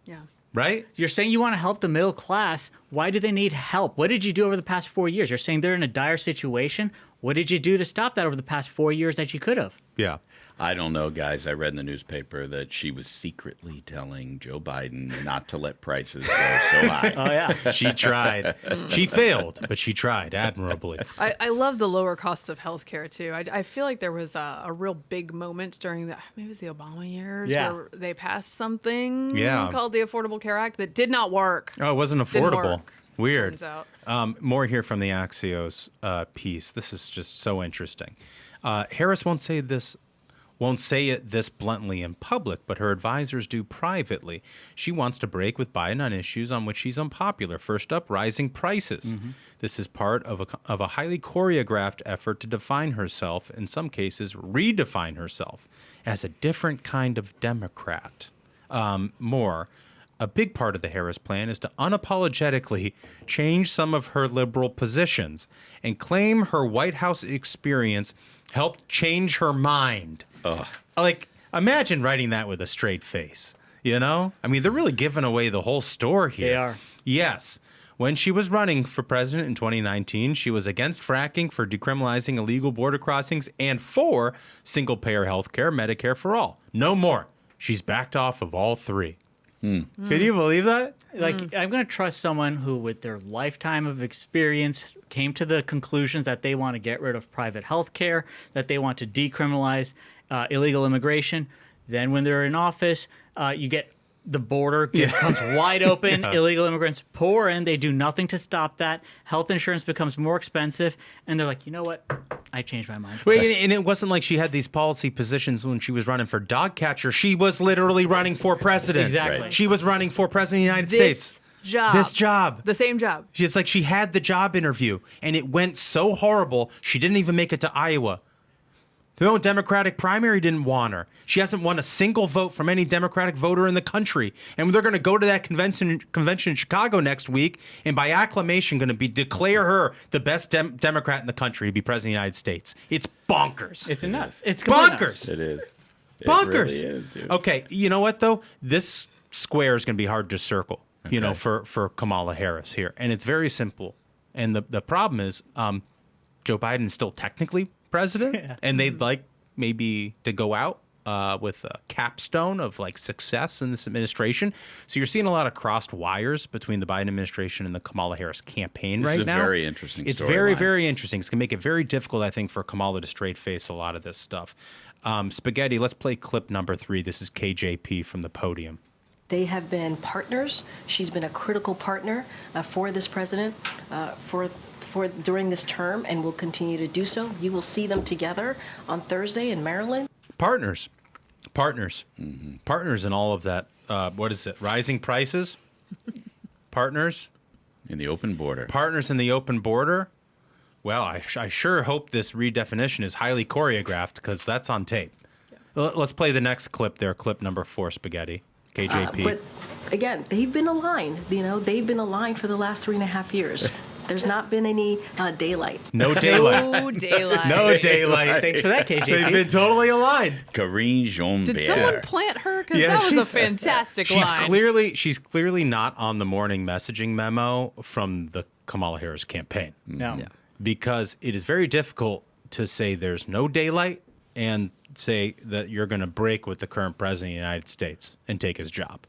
Yeah. right? You're saying you want to help the middle class. Why do they need help? What did you do over the past 4 years? You're saying they're in a dire situation. What did you do to stop that over the past 4 years that you could have? Yeah. I don't know, guys. I read in the newspaper that she was secretly telling Joe Biden not to let prices go so high. Oh, yeah. She tried. She failed, but she tried admirably. I love the lower costs of healthcare too. I feel like there was a real big moment during maybe it was the Obama years where they passed something called the Affordable Care Act that did not work. Oh, it wasn't Didn't affordable. work, Weird. turns out. More here from the Axios piece. This is just so interesting. Harris won't say it this bluntly in public, but her advisors do privately. She wants to break with Biden on issues on which she's unpopular. First up, rising prices. This is part of a highly choreographed effort to define herself, in some cases redefine herself, as a different kind of Democrat. A big part of the Harris plan is to unapologetically change some of her liberal positions and claim her White House experience helped change her mind. Like, imagine writing that with a straight face, you know? I mean, they're really giving away the whole store here. They are. Yes. When she was running for president in 2019, she was against fracking, for decriminalizing illegal border crossings, and for single-payer health care, Medicare for all. No more. She's backed off of all three. Can you believe that? Like, I'm going to trust someone who, with their lifetime of experience, came to the conclusions that they want to get rid of private health care, that they want to decriminalize illegal immigration. Then when they're in office, you get the border becomes wide open, illegal immigrants pour in, they do nothing to stop that. Health insurance becomes more expensive, and they're like, you know what? I changed my mind. Wait, and it wasn't like she had these policy positions when she was running for dog catcher. She was literally running for president. Exactly. Right. She was running for president of the United States. This job. The same job. It's like she had the job interview, and it went so horrible, she didn't even make it to Iowa. The Democratic primary didn't want her. She hasn't won a single vote from any Democratic voter in the country. And they're going to go to that convention in Chicago next week, and by acclamation going to declare her the best Democrat in the country to be president of the United States. It's bonkers. It's nuts. It's bonkers. Nuts. It is. It bonkers. Really is, dude. Okay, you know what, though? This square is going to be hard to circle, you know, for Kamala Harris here. And it's very simple. And the problem is Joe Biden is still technically president, and they'd like maybe to go out with a capstone of like success in this administration. So you're seeing a lot of crossed wires between the Biden administration and the Kamala Harris campaign right now. It's a very interesting It's storyline. very, very interesting. It's going to make it very difficult, I think, for Kamala to straight face a lot of this stuff. Spaghetti, let's play clip number 3. This is KJP from the podium. They have been partners. She's been a critical partner for this president for during this term, and will continue to do so. You will see them together on Thursday in Maryland. Partners in all of that. What is it? Rising prices? Partners in the open border. Partners in the open border. Well, I sure hope this redefinition is highly choreographed, because that's on tape. Let's play the next clip there, clip number 4, Spaghetti, KJP. But again, they've been aligned. They've been aligned for the last 3.5 years. There's not been any daylight. No daylight. No daylight. No daylight. Thanks for that, KJP. They've been totally aligned. Karine Jean-Pierre. Did someone plant her? Because that was a fantastic line. She's clearly not on the morning messaging memo from the Kamala Harris campaign. No. Yeah. Because it is very difficult to say there's no daylight and say that you're going to break with the current president of the United States and take his job.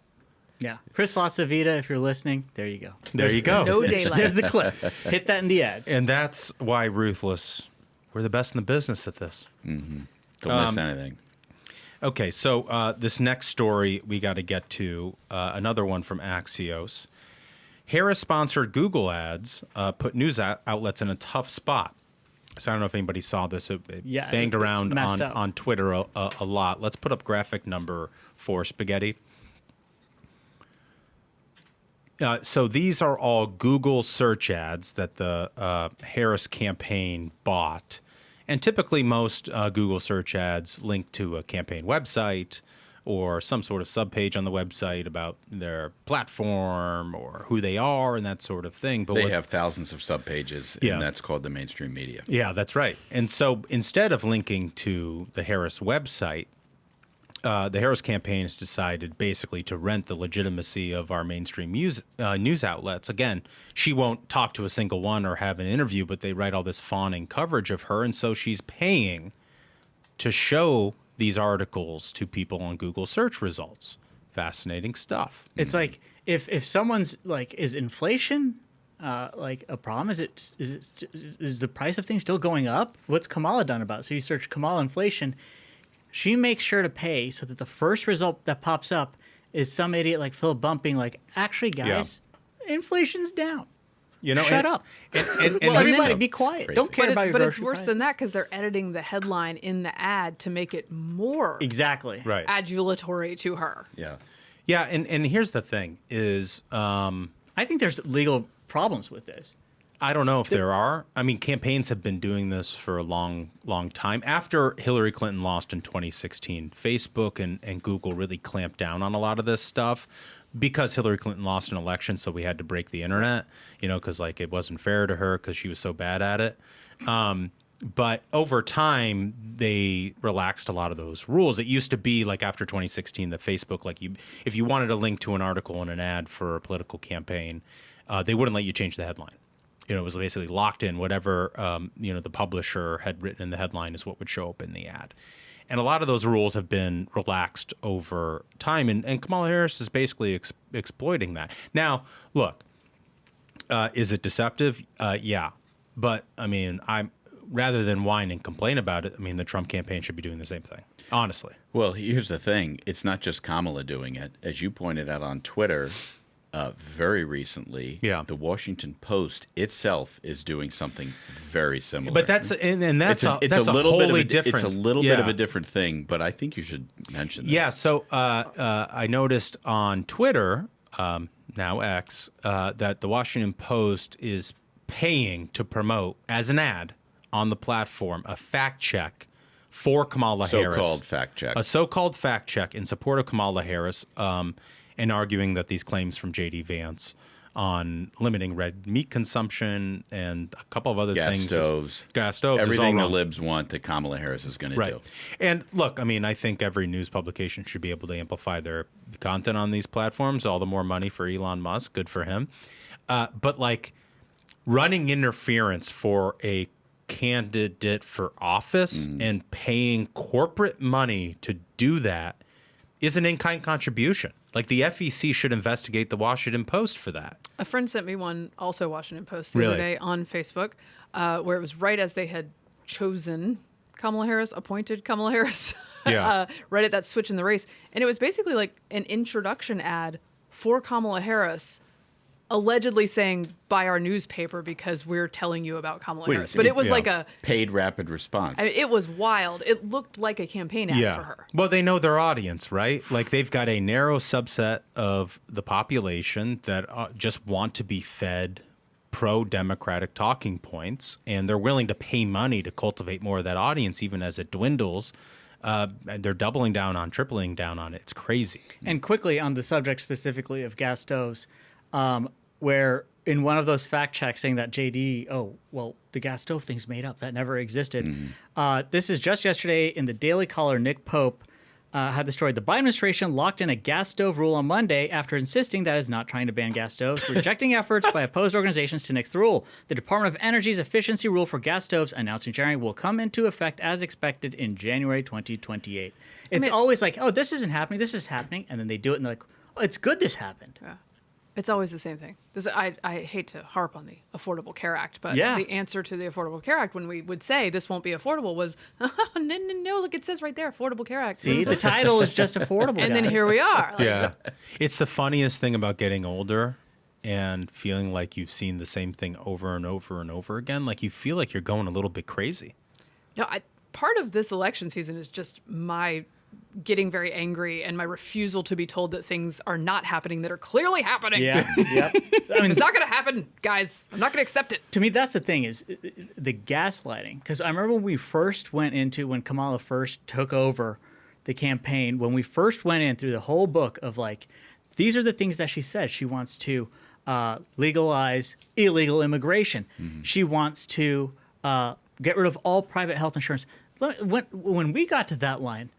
Yeah. Chris Lasavita, if you're listening, there you go. There you go. No daylight. There's the clip. Hit that in the ads. And that's why Ruthless, we're the best in the business at this. Mm-hmm. Don't miss anything. Okay, so this next story we got to get to, another one from Axios. Harris-sponsored Google ads put news outlets in a tough spot. So I don't know if anybody saw this. It banged around on Twitter a lot. Let's put up graphic number 4, Spaghetti. So these are all Google search ads that the Harris campaign bought. And typically most Google search ads link to a campaign website or some sort of subpage on the website about their platform or who they are and that sort of thing. But they have thousands of subpages, and that's called the mainstream media. Yeah, that's right. And so instead of linking to the Harris website, the Harris campaign has decided basically to rent the legitimacy of our mainstream news outlets. Again, she won't talk to a single one or have an interview, but they write all this fawning coverage of her. And so she's paying to show these articles to people on Google search results. Fascinating stuff. It's like if someone's like, is inflation like a problem? Is the price of things still going up? What's Kamala done about it? So you search Kamala inflation. She makes sure to pay so that the first result that pops up is some idiot like Phil bumping like, actually, guys, inflation's down. Shut up. And everybody be quiet. Don't care about your But it's grocery worse prices. than that because they're editing the headline in the ad to make it more adulatory to her. Yeah. Yeah, and here's the thing is... I think there's legal problems with this. I don't know if there are. I mean, campaigns have been doing this for a long, long time. After Hillary Clinton lost in 2016, Facebook and Google really clamped down on a lot of this stuff because Hillary Clinton lost an election, so we had to break the internet, because like it wasn't fair to her because she was so bad at it. But over time, they relaxed a lot of those rules. It used to be like after 2016 that Facebook, like if you wanted to link to an article and an ad for a political campaign, they wouldn't let you change the headline. It was basically locked in. Whatever, the publisher had written in the headline is what would show up in the ad. And a lot of those rules have been relaxed over time. And Kamala Harris is basically exploiting that. Now, look, is it deceptive? Yeah. But, I mean, rather than whine and complain about it, I mean, the Trump campaign should be doing the same thing, honestly. Well, here's the thing. It's not just Kamala doing it. As you pointed out on Twitter, very recently, the Washington Post itself is doing something very similar. But that's a wholly different. It's a little bit of a different thing, but I think you should mention this. Yeah. So I noticed on Twitter, now X, that the Washington Post is paying to promote as an ad on the platform a fact check for Kamala Harris. So-called fact check. A so-called fact check in support of Kamala Harris. And arguing that these claims from J.D. Vance on limiting red meat consumption and a couple of other things. Gas stoves. Everything the libs want that Kamala Harris is going to do. And look, I mean, I think every news publication should be able to amplify their content on these platforms. All the more money for Elon Musk. Good for him. But like running interference for a candidate for office and paying corporate money to do that is an in-kind contribution. Like the FEC should investigate the Washington Post for that. A friend sent me one, also Washington Post, the other day on Facebook, where it was right as they had chosen Kamala Harris, appointed Kamala Harris, right at that switch in the race. And it was basically like an introduction ad for Kamala Harris, allegedly saying, buy our newspaper because we're telling you about Kamala Harris. But it was like a paid rapid response. I mean, it was wild. It looked like a campaign ad for her. Well, they know their audience, right? Like they've got a narrow subset of the population that just want to be fed pro-democratic talking points, and they're willing to pay money to cultivate more of that audience, even as it dwindles. They're doubling down on, tripling down on it. It's crazy. And quickly on the subject specifically of gas stoves, where in one of those fact checks saying that JD, the gas stove thing's made up. That never existed. This is just yesterday in the Daily Caller. Nick Pope had the story. The Biden administration locked in a gas stove rule on Monday after insisting that it is not trying to ban gas stoves, rejecting efforts by opposed organizations to nix the rule. The Department of Energy's efficiency rule for gas stoves, announced in January, will come into effect as expected in January 2028. It's always like, oh, this isn't happening, this is happening, and then they do it and they're like, oh, it's good this happened. Yeah. It's always the same thing. I hate to harp on the Affordable Care Act, but Yeah. the answer to the Affordable Care Act when we would say this won't be affordable was, no, look, it says right there, Affordable Care Act. See, the title is just affordable, And then guys. here we are. Like, Yeah. It's the funniest thing about getting older and feeling like you've seen the same thing over and over and over again. Like you feel like you're going a little bit crazy. No, part of this election season is just my getting very angry and my refusal to be told that things are not happening that are clearly happening. Yeah, yep. I mean, It's not going to happen, guys. I'm not going to accept it. to me, that's the thing is the gaslighting. Because I remember when we first went into, when Kamala first took over the campaign, when we first went in through the whole book of like, these are the things that she said. She wants to legalize illegal immigration. She wants to get rid of all private health insurance. When we got to that line,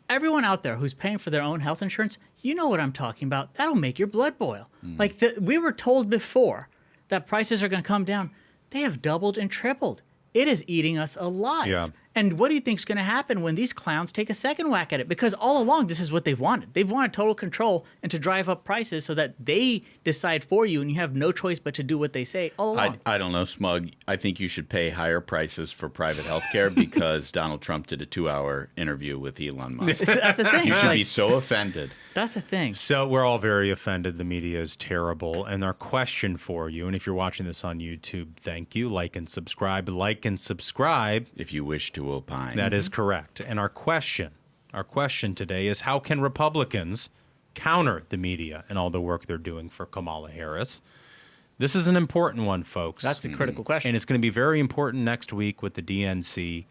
everyone out there who's paying for their own health insurance, you know what I'm talking about. That'll make your blood boil. Like we were told before that prices are going to come down. They have doubled and tripled. It is eating us alive. Yeah. And what do you think is going to happen when these clowns take a second whack at it? Because all along, this is what they've wanted. They've wanted total control and to drive up prices so that they decide for you and you have no choice but to do what they say all along. I don't know, Smug. I think you should pay higher prices for private health care because Donald Trump did a 2-hour interview with Elon Musk. That's the thing. You should Like, be so offended. that's the thing. So we're all very offended. The media is terrible. And our question for you, and if you're watching this on YouTube, thank you. Like and subscribe. Like and subscribe. If you wish to opine. That is correct. And our question today is how can Republicans counter the media and all the work they're doing for Kamala Harris? This is an important one, folks. That's a critical question. And it's going to be very important next week with the DNC.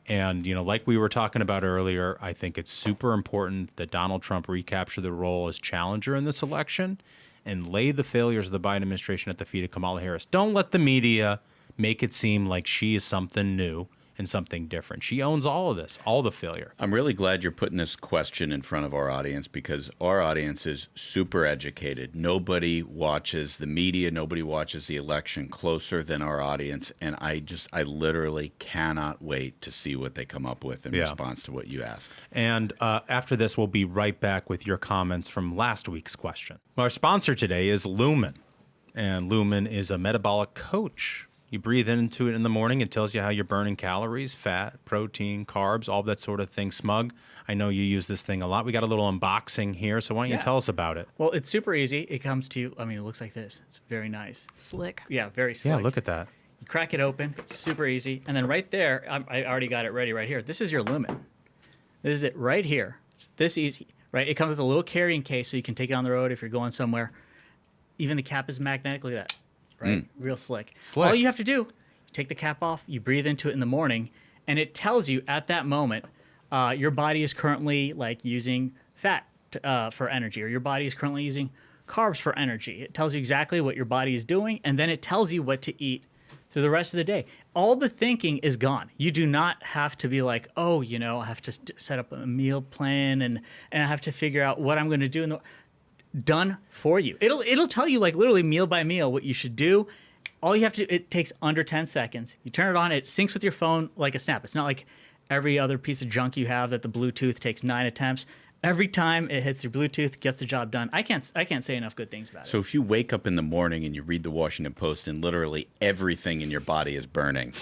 And, like we were talking about earlier, I think it's super important that Donald Trump recapture the role as challenger in this election and lay the failures of the Biden administration at the feet of Kamala Harris. Don't let the media make it seem like she is something new and something different. She owns all of this, all the failure. I'm really glad you're putting this question in front of our audience because our audience is super educated. Nobody watches the media, nobody watches the election closer than our audience. And I literally cannot wait to see what they come up with in response to what you asked. And after this, we'll be right back with your comments from last week's question. Our sponsor today is Lumen. And Lumen is a metabolic coach. You breathe into it in the morning. It tells you how you're burning calories, fat, protein, carbs, all that sort of thing. Smug, I know you use this thing a lot. We got a little unboxing here, so why don't you tell us about it? Well, it's super easy. It comes to you. I mean, it looks like this. It's very nice. Slick. Yeah, very slick. Yeah, look at that. You crack it open. It's super easy. And then right there, I already got it ready right here. This is your Lumen. This is it right here. It's this easy, right? It comes with a little carrying case so you can take it on the road if you're going somewhere. Even the cap is magnetic. Look at that. Right? Real slick. Slick. All you have to do, you take the cap off, you breathe into it in the morning, and it tells you at that moment your body is currently like using fat for energy, or your body is currently using carbs for energy. It tells you exactly what your body is doing, and then it tells you what to eat through the rest of the day. All the thinking is gone. You do not have to be like, oh, I have to set up a meal plan and I have to figure out what I'm going to do. Done for you. It'll tell you like literally meal by meal what you should do. All you have to do, it takes under 10 seconds. You turn it on, it syncs with your phone like a snap. It's not like every other piece of junk you have that the Bluetooth takes 9 attempts. Every time it hits your Bluetooth, gets the job done. I can't say enough good things about it. So if you wake up in the morning and you read the Washington Post and literally everything in your body is burning,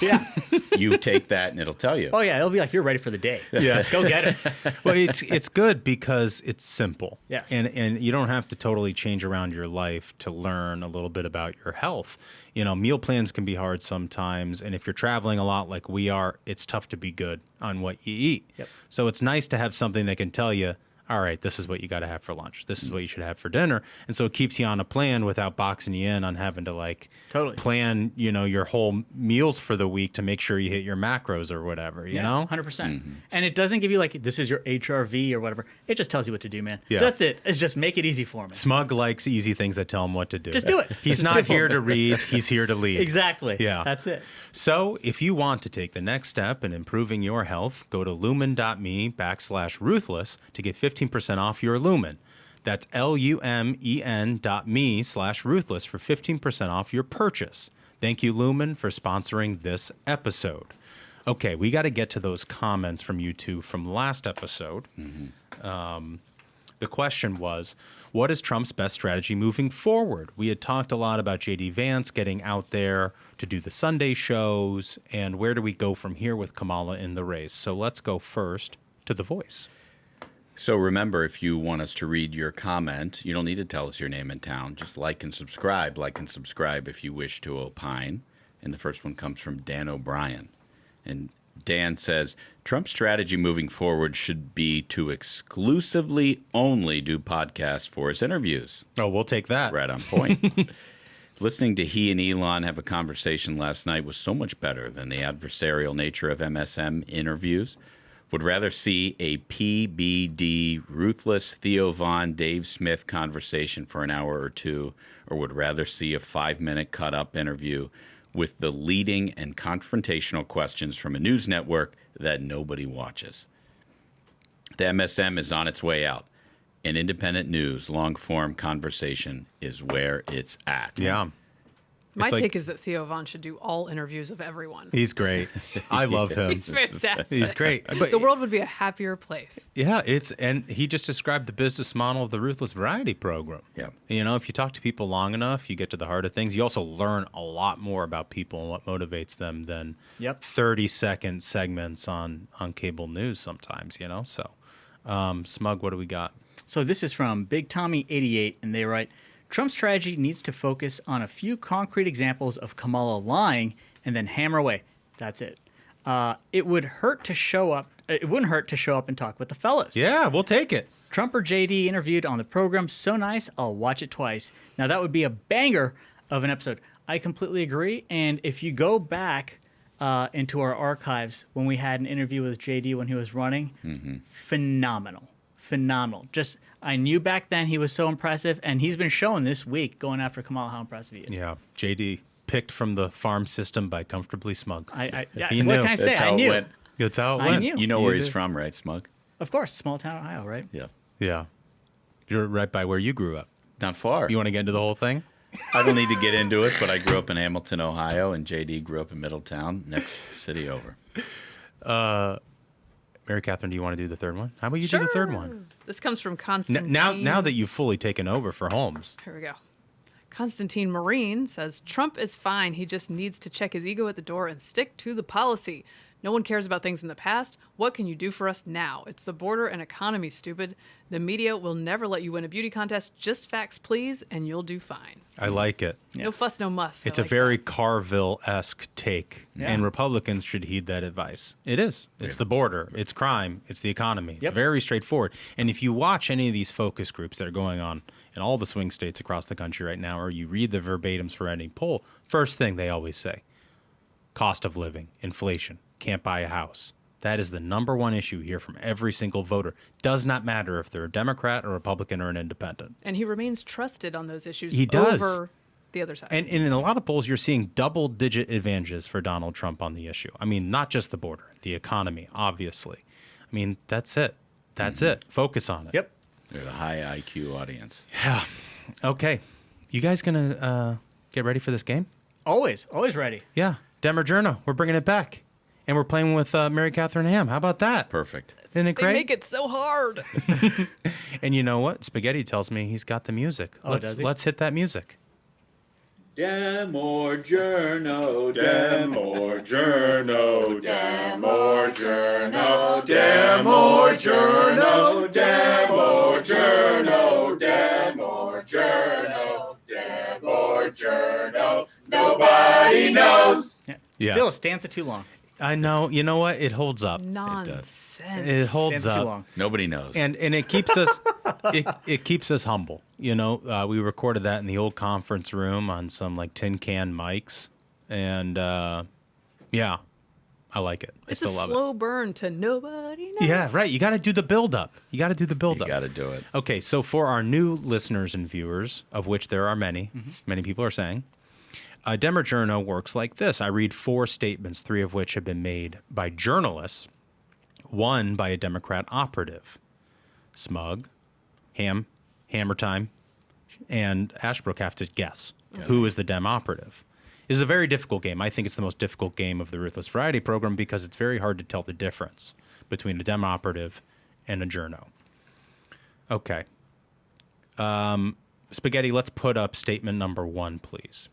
you take that and it'll tell you. Oh yeah, it'll be like you're ready for the day. Yeah, go get it. Well, it's good because it's simple. Yes. And you don't have to totally change around your life to learn a little bit about your health. Meal plans can be hard sometimes, and if you're traveling a lot like we are, it's tough to be good on what you eat. Yep. So it's nice to have something that can tell you, all right, this is what you got to have for lunch. This is what you should have for dinner. And so it keeps you on a plan without boxing you in on having to like plan, your whole meals for the week to make sure you hit your macros or whatever, you know? 100%. And it doesn't give you like, this is your HRV or whatever. It just tells you what to do, man. Yeah. That's it. It's just make it easy for me. Smug likes easy things that tell him what to do. Just do it. He's not here to read. He's here to lead. Exactly. Yeah. That's it. So if you want to take the next step in improving your health, go to lumen.me/ruthless to get 15% off your Lumen. That's lumen.me/ruthless for 15% off your purchase. Thank you, Lumen, for sponsoring this episode. Okay, we got to get to those comments from you two from last episode. The question was, what is Trump's best strategy moving forward? We had talked a lot about J.D. Vance getting out there to do the Sunday shows, and where do we go from here with Kamala in the race? So let's go first to The Voice. So remember, if you want us to read your comment, you don't need to tell us your name and town. Just like and subscribe. Like and subscribe if you wish to opine. And the first one comes from Dan O'Brien. And Dan says, Trump's strategy moving forward should be to exclusively only do podcasts for his interviews. Oh, we'll take that. Right on point. Listening to he and Elon have a conversation last night was so much better than the adversarial nature of MSM interviews. Would rather see a PBD, Ruthless, Theo Von, Dave Smith conversation for an hour or two, or would rather see a 5-minute cut-up interview with the leading and confrontational questions from a news network that nobody watches. The MSM is on its way out. An independent news, long-form conversation is where it's at. Yeah. My take is that Theo Von should do all interviews of everyone. He's great. I love him. He's fantastic. He's great. But the world would be a happier place. Yeah, and he just described the business model of the Ruthless Variety program. Yeah. If you talk to people long enough, you get to the heart of things. You also learn a lot more about people and what motivates them than 30-second segments on cable news sometimes, So, Smug, what do we got? So this is from Big Tommy 88, and they write, Trump's strategy needs to focus on a few concrete examples of Kamala lying and then hammer away. That's it. It wouldn't hurt to show up and talk with the fellas. Yeah, we'll take it. Trump or JD interviewed on the program. So nice, I'll watch it twice. Now that would be a banger of an episode. I completely agree. And if you go back into our archives when we had an interview with JD when he was running, phenomenal. Just, I knew back then he was so impressive, and he's been showing this week going after Kamala how impressive he is. Yeah, JD picked from the farm system by Comfortably Smug. What can I say? I knew. That's how it went. Knew. You know where he's from, right, Smug? Of course, small town Ohio, right? Yeah. Yeah. You're right by where you grew up. Not far. You want to get into the whole thing? I don't need to get into it, but I grew up in Hamilton, Ohio, and JD grew up in Middletown, next city over. Mary Catherine, do you want to do the third one? How about you do the third one? This comes from Constantine. Now that you've fully taken over for Holmes. Here we go. Constantine Marine says, Trump is fine. He just needs to check his ego at the door and stick to the policy. No one cares about things in the past. What can you do for us now? It's the border and economy, stupid. The media will never let you win a beauty contest. Just facts, please, and you'll do fine. I like it. No fuss, no muss. It's a very Carville-esque take, and Republicans should heed that advice. It is. It's the border. It's crime. It's the economy. It's very straightforward. And if you watch any of these focus groups that are going on in all the swing states across the country right now, or you read the verbatims for any poll, first thing they always say, cost of living, inflation, can't buy a house. That is the number one issue here from every single voter. Does not matter if they're a Democrat, a Republican, or an independent. And he remains trusted on those issues over the other side. And in a lot of polls, you're seeing double-digit advantages for Donald Trump on the issue. I mean, not just the border, the economy, obviously. I mean, that's it. That's it. Focus on it. Yep. They're the high IQ audience. Yeah. Okay. You guys going to get ready for this game? Always ready. Yeah. Dem Or Journo. We're bringing it back. And we're playing with Mary Katharine Ham. How about that? Perfect. Isn't it great? They make it so hard. And you know what? Spaghetti tells me he's got the music. Does he? Let's hit that music. Dem Or Journo, Dem Or Journo, Dem Or Journo, Dem Or Journo, Dem Or Journo, Dem Or Journo, Dem Or Journo. Nobody knows. Yeah. Still a stanza too long. I know. You know what? It holds up. Nonsense. It holds Stands too up. long. Nobody knows. And it keeps us it keeps us humble. You know, we recorded that in the old conference room on some like tin can mics, and yeah, I like it. It's I a still love slow burn to nobody knows. Yeah, right. You got to do the build up. You got to do the build You up. got to do it. Okay, so for our new listeners and viewers, of which there are many, many people are saying, Dem Or Journo works like this. I read 4 statements, 3 of which have been made by journalists, 1 by a Democrat operative. Smug, Ham, Hammer Time, and Ashbrook have to guess who is the Dem operative. This is a very difficult game. I think it's the most difficult game of the Ruthless Variety program because it's very hard to tell the difference between a Dem operative and a journo. Okay. Spaghetti, let's put up statement number 1, please.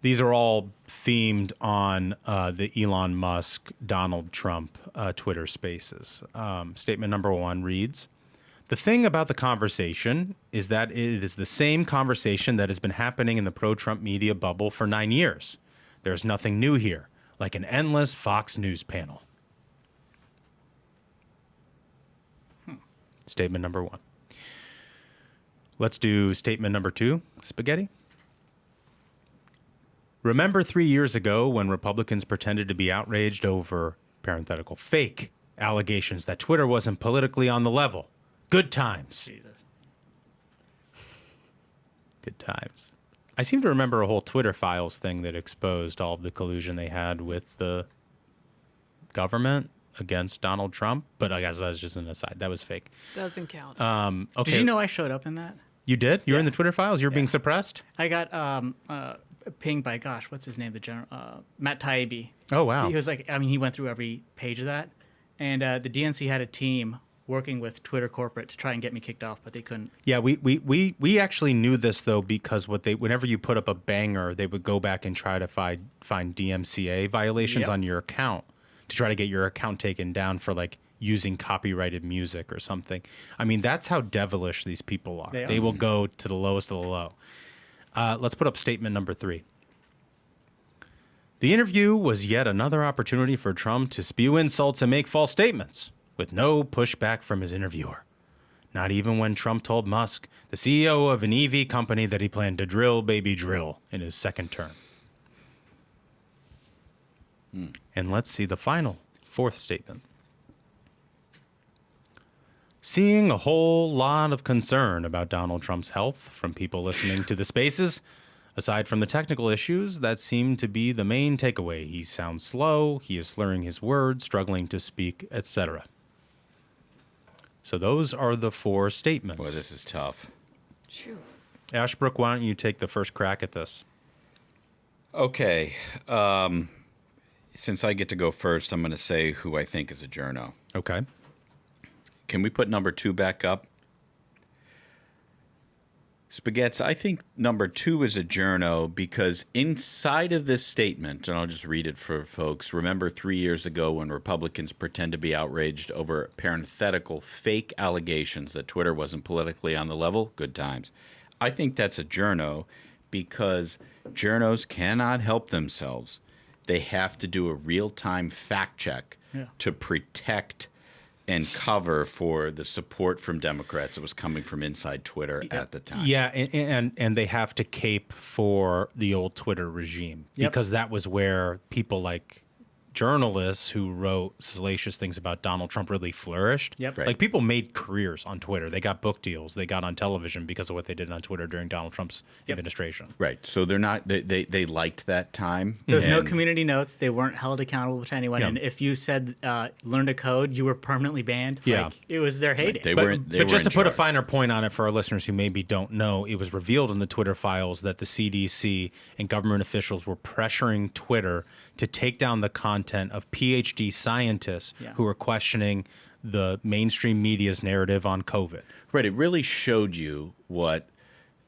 These are all themed on the Elon Musk, Donald Trump Twitter spaces. Statement number 1 reads, "The thing about the conversation is that it is the same conversation that has been happening in the pro-Trump media bubble for 9 years. There's nothing new here, like an endless Fox News panel." Statement number 1. Let's do statement number 2, Spaghetti. "Remember 3 years ago when Republicans pretended to be outraged over, parenthetical, fake allegations that Twitter wasn't politically on the level? Good times." Jesus. Good times. I seem to remember a whole Twitter files thing that exposed all of the collusion they had with the government against Donald Trump, but I guess that was just an aside. That was fake. Doesn't count. Okay. Did you know I showed up in that? You did? You were in the Twitter files? You were being suppressed? I got pinged by, gosh, what's his name? The general, Matt Taibbi. Oh, wow. He was like, I mean, he went through every page of that. And the DNC had a team working with Twitter corporate to try and get me kicked off, but they couldn't. Yeah, we actually knew this, though, because whenever you put up a banger, they would go back and try to find DMCA violations on your account to try to get your account taken down for, like, using copyrighted music or something. I mean, that's how devilish these people are. They will go to the lowest of the low. Let's put up statement number 3. "The interview was yet another opportunity for Trump to spew insults and make false statements, with no pushback from his interviewer. Not even when Trump told Musk, the CEO of an EV company, that he planned to drill baby drill in his second term." And let's see the final, 4th statement. "Seeing a whole lot of concern about Donald Trump's health from people listening to the spaces. Aside from the technical issues, that seem to be the main takeaway. He sounds slow, he is slurring his words, struggling to speak, etc." So those are the 4 statements. Boy, this is tough. Phew. Ashbrook, why don't you take the first crack at this? Okay. Since I get to go first, I'm going to say who I think is a journo. Okay. Can we put number 2 back up? Spaghetti, I think number 2 is a journo because inside of this statement, and I'll just read it for folks, remember 3 years ago when Republicans pretend to be outraged over parenthetical fake allegations that Twitter wasn't politically on the level? Good times. I think that's a journo because journos cannot help themselves. They have to do a real-time fact check to protect and cover for the support from Democrats that was coming from inside Twitter at the time. Yeah, and they have to cape for the old Twitter regime because that was where people like journalists who wrote salacious things about Donald Trump really flourished. Yep. Right. Like people made careers on Twitter. They got book deals. They got on television because of what they did on Twitter during Donald Trump's administration. Right. So they're not they liked that time. There was no and- community notes. They weren't held accountable to anyone. Yeah. And if you said learn to code, you were permanently banned. Yeah. Like, it was their heyday. They But were just to in put a charge. finer point on it for our listeners who maybe don't know, it was revealed in the Twitter files that the CDC and government officials were pressuring Twitter to take down the content of PhD scientists who were questioning the mainstream media's narrative on COVID. Right. It really showed you what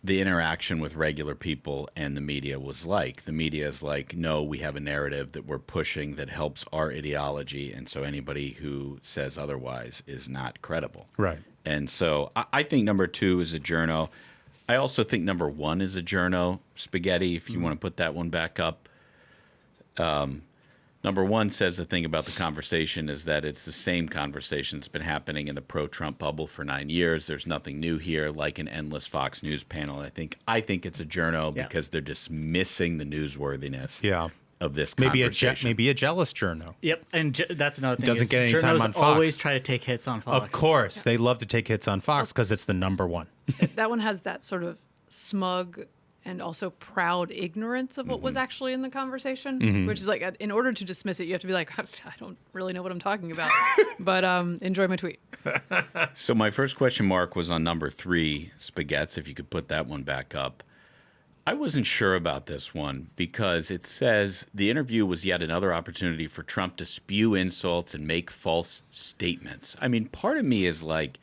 the interaction with regular people and the media was like. The media is like, no, we have a narrative that we're pushing that helps our ideology, and so anybody who says otherwise is not credible. Right. And so I think number 2 is a journo. I also think number 1 is a journo. Spaghetti, if you want to put that one back up. Number one says the thing about the conversation is that it's the same conversation that's been happening in the pro-Trump bubble for 9 years. There's nothing new here, like an endless Fox News panel. I think it's a journo because they're dismissing the newsworthiness of this conversation. Maybe a jealous journo. Yep, and that's another thing. Doesn't get any time on Fox. Always try to take hits on Fox. Of course, they love to take hits on Fox because it's the number one. That one has that sort of smug and also proud ignorance of what was actually in the conversation, which is like, in order to dismiss it, you have to be like, I don't really know what I'm talking about, but enjoy my tweet. So my first question mark was on number 3, Spaghettis, if you could put that one back up. I wasn't sure about this one because it says the interview was yet another opportunity for Trump to spew insults and make false statements. I mean, part of me is like,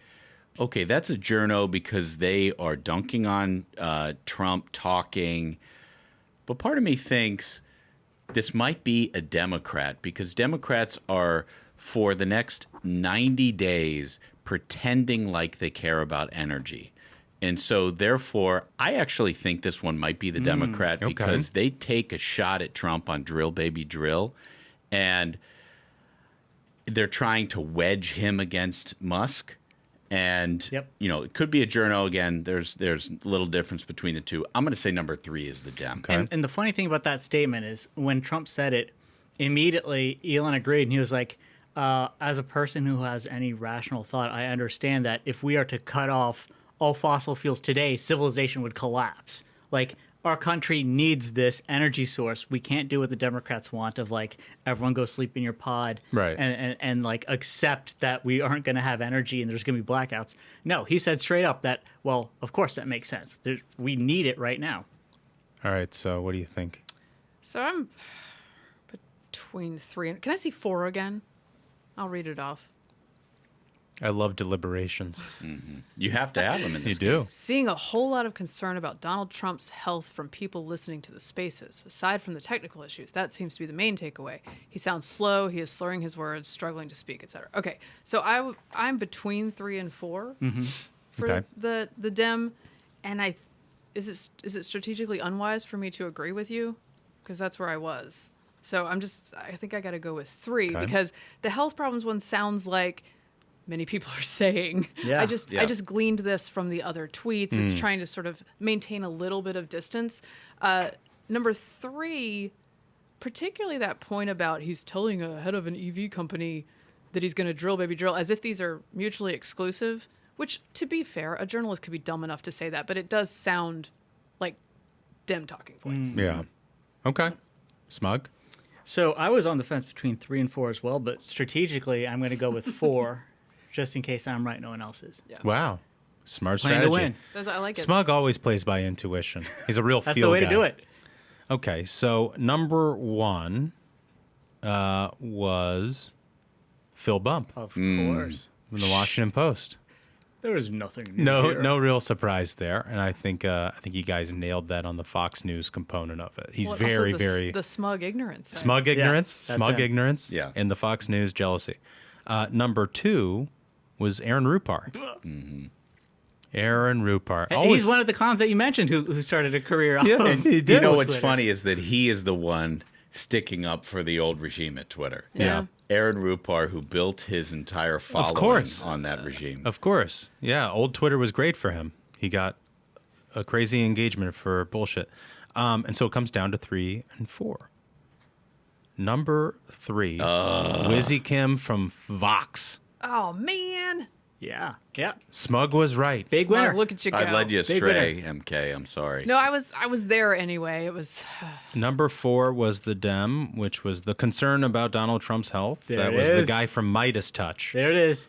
okay, that's a journo because they are dunking on Trump talking. But part of me thinks this might be a Democrat because Democrats are, for the next 90 days, pretending like they care about energy. And so, therefore, I actually think this one might be the Democrat because they take a shot at Trump on Drill Baby Drill, and they're trying to wedge him against Musk. And, it could be a journo again. There's a little difference between the two. I'm going to say number 3 is the Dem. Okay. And the funny thing about that statement is when Trump said it, immediately Elon agreed. And he was like, as a person who has any rational thought, I understand that if we are to cut off all fossil fuels today, civilization would collapse. Like, our country needs this energy source. We can't do what the Democrats want of like everyone go sleep in your pod, right? And like accept that we aren't going to have energy and there's going to be blackouts. No, he said straight up that, well, of course that makes sense. We need it right now. All right. So what do you think? So I'm between 3 and... Can I see 4 again? I'll read it off. I love deliberations. You have to have them in this. You do. Seeing a whole lot of concern about Donald Trump's health from people listening to the spaces. Aside from the technical issues, that seems to be the main takeaway. He sounds slow. He is slurring his words, struggling to speak, etc. Okay, so I'm between 3 and 4 for the Dem, and is it strategically unwise for me to agree with you? Because that's where I was. So I think I got to go with 3 because the health problems one sounds like many people are saying. Yeah. I just gleaned this from the other tweets. It's trying to sort of maintain a little bit of distance. Number 3, particularly that point about he's telling a head of an EV company that he's going to drill baby drill as if these are mutually exclusive, which, to be fair, a journalist could be dumb enough to say that, but it does sound like Dem talking points. Yeah. Okay. Smug? So I was on the fence between 3 and 4 as well, but strategically I'm going to go with 4. Just in case I'm right, no one else is. Yeah. Wow. Smart Playing strategy. to win. I like it. Smug always plays by intuition. He's a real That's feel the way guy. to do it. Okay, so number 1 was Phil Bump Of course. from the Washington Post. There is nothing new here. No real surprise there, and I think you guys nailed that on the Fox News component of it. He's very the smug ignorance. smug ignorance, that's smug him. ignorance, and the Fox News jealousy. Number 2 was Aaron Rupar. Aaron Rupar. He's one of the clowns that you mentioned who started a career off of he did. You know what's Twitter. funny is that he is the one sticking up for the old regime at Twitter. Yeah. Aaron Rupar, who built his entire following on that regime. Of course. Yeah, old Twitter was great for him. He got a crazy engagement for bullshit. And so it comes down to 3 and 4. Number 3, Wizzy Kim from Vox. Oh, man. Yeah. Smug was right. Big Smug, winner. look at you go. I led you Big astray, MK. I'm sorry. No, I was there anyway. It was... Number 4 was the Dem, which was the concern about Donald Trump's health. There that it was the is. guy from Midas Touch. There it is.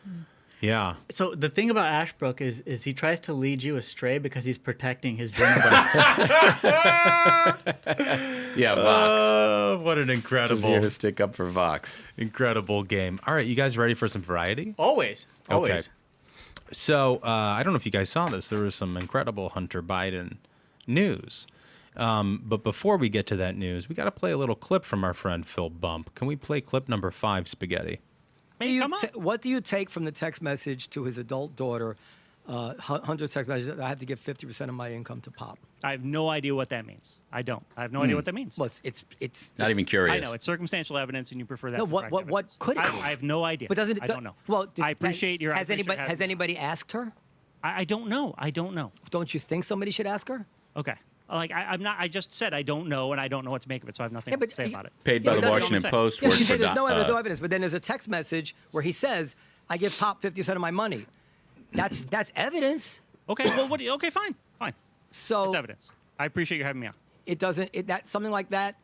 Yeah. So the thing about Ashbrook is he tries to lead you astray because he's protecting his journal rights. Yeah, Vox. Oh, what an Just incredible, here to stick up for Vox. incredible game. All right, you guys ready for some variety? Always. Okay. So I don't know if you guys saw this. There was some incredible Hunter Biden news. But before we get to that news, we got to play a little clip from our friend Phil Bump. Can we play clip number 5, Spaghetti? What do you take from the text message to his adult daughter Hunter's text message, I have to give 50% of my income to Pop. I have no idea what that means. I have no idea what that means. Well, it's not even curious. I know it's circumstantial evidence, and you prefer that. No, to what direct evidence. could it be? I have no idea. But doesn't it? I don't know. Well, I appreciate your. Has anybody asked her? I don't know. I don't know. Don't you think somebody should ask her? Okay. Like I'm not. I just said I don't know, and I don't know what to make of it, so I have nothing to say about it. Paid by the Washington Post. Yeah, but you say there's no evidence, but then there's a text message where he says, "I give Pop 50% of my money." That's evidence. Okay. Well, okay, fine. So it's evidence. I appreciate you having me on. It doesn't. That something like that.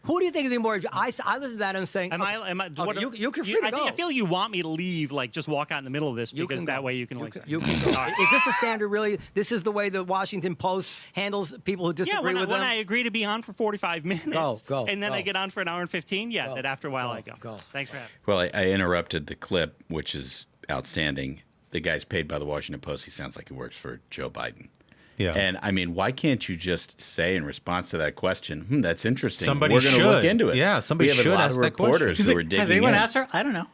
Who do you think is being more? I listen to that and I'm saying, you can free to go. I feel you want me to leave, like just walk out in the middle of this because that way you can like. You can go. Is this a standard? Really, this is the way the Washington Post handles people who disagree with them. When I agree to be on for 45 minutes, go, and then I get on for an hour and 15. Yeah, that after a while I go. Thanks for having me. Well, I interrupted the clip, which is outstanding. The guy's paid by the Washington Post. He sounds like he works for Joe Biden. Yeah. And I mean, why can't you just say in response to that question, that's interesting. Somebody We're going to look into it. Yeah, somebody should ask that question. Reporters who are digging Has anyone in. asked her? I don't know.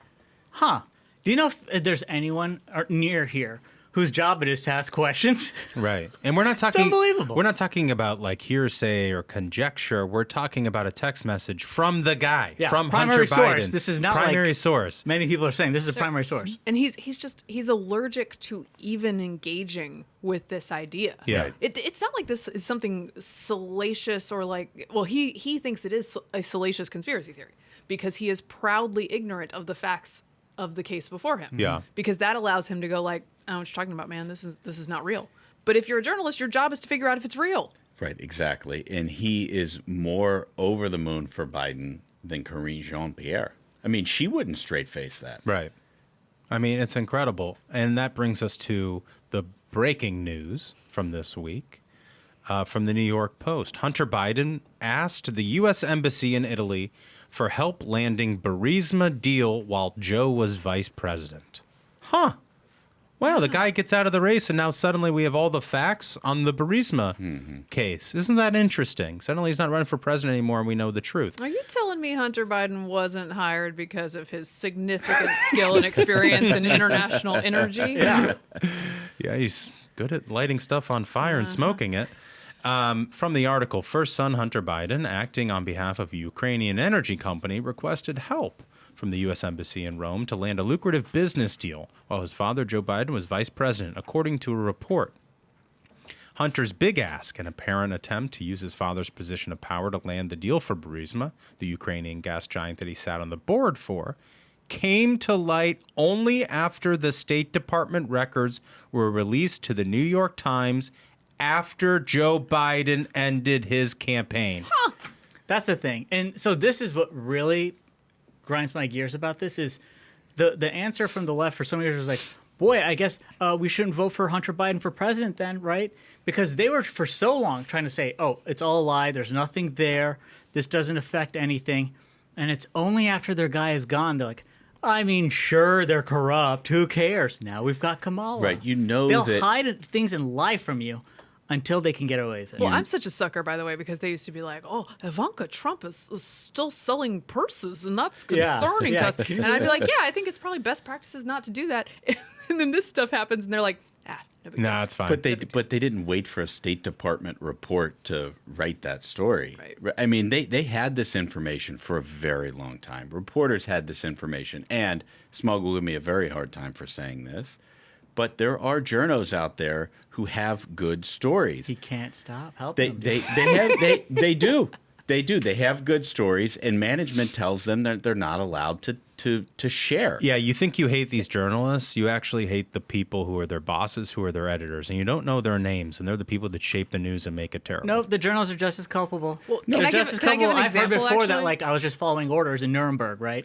Huh. Do you know if there's anyone near here whose job it is to ask questions? Right. And we're not talking. It's unbelievable. We're not talking about like hearsay or conjecture. We're talking about a text message from the guy, from primary Hunter source. Biden. This is not primary source. Many people are saying this is a primary source. And he's allergic to even engaging with this idea. Yeah. It's not like this is something salacious or like, well, he thinks it is a salacious conspiracy theory because he is proudly ignorant of the facts of the case before him. Yeah. Because that allows him to go like, I don't know what you're talking about, man. This is not real. But if you're a journalist, your job is to figure out if it's real. Right, exactly. And he is more over the moon for Biden than Karine Jean-Pierre. I mean, she wouldn't straight face that. Right. I mean, it's incredible. And that brings us to the breaking news from this week from the New York Post. Hunter Biden asked the U.S. Embassy in Italy for help landing Burisma deal while Joe was vice president. Huh. Wow, the guy gets out of the race, and now suddenly we have all the facts on the Burisma case. Isn't that interesting? Suddenly he's not running for president anymore, and we know the truth. Are you telling me Hunter Biden wasn't hired because of his significant skill and experience in international energy? Yeah. Yeah, he's good at lighting stuff on fire and smoking it. From the article, first son Hunter Biden, acting on behalf of a Ukrainian energy company, requested help from the U.S. Embassy in Rome to land a lucrative business deal while his father, Joe Biden, was vice president, according to a report. Hunter's big ask, an apparent attempt to use his father's position of power to land the deal for Burisma, the Ukrainian gas giant that he sat on the board for, came to light only after the State Department records were released to the New York Times after Joe Biden ended his campaign. Huh. That's the thing. And so this is what really grinds my gears about this is the answer from the left for some years was like, boy, I guess we shouldn't vote for Hunter Biden for president then, right? Because they were for so long trying to say, oh, it's all a lie. There's nothing there. This doesn't affect anything. And it's only after their guy is gone, they're like, I mean, sure, they're corrupt. Who cares? Now we've got Kamala. Right. You know they'll that hide things in life from you until they can get away with it. Well, I'm such a sucker, by the way, because they used to be like, oh, Ivanka Trump is still selling purses, and that's concerning to us. And I'd be like, yeah, I think it's probably best practices not to do that. And then this stuff happens, and they're like, no big deal. Nah, it's fine. But they didn't wait for a State Department report to write that story. Right. I mean, they had this information for a very long time. Reporters had this information, and Smug will give me a very hard time for saying this, but there are journos out there who have good stories. He can't stop helping They do. They have good stories, and management tells them that they're not allowed to share. Yeah, you think you hate these journalists. You actually hate the people who are their bosses, who are their editors, and you don't know their names, and they're the people that shape the news and make it terrible. Nope, the journals are just as culpable. Well, They're can I just give as an culpable. I've example, heard before that, actually? like, I was just following orders in Nuremberg, right?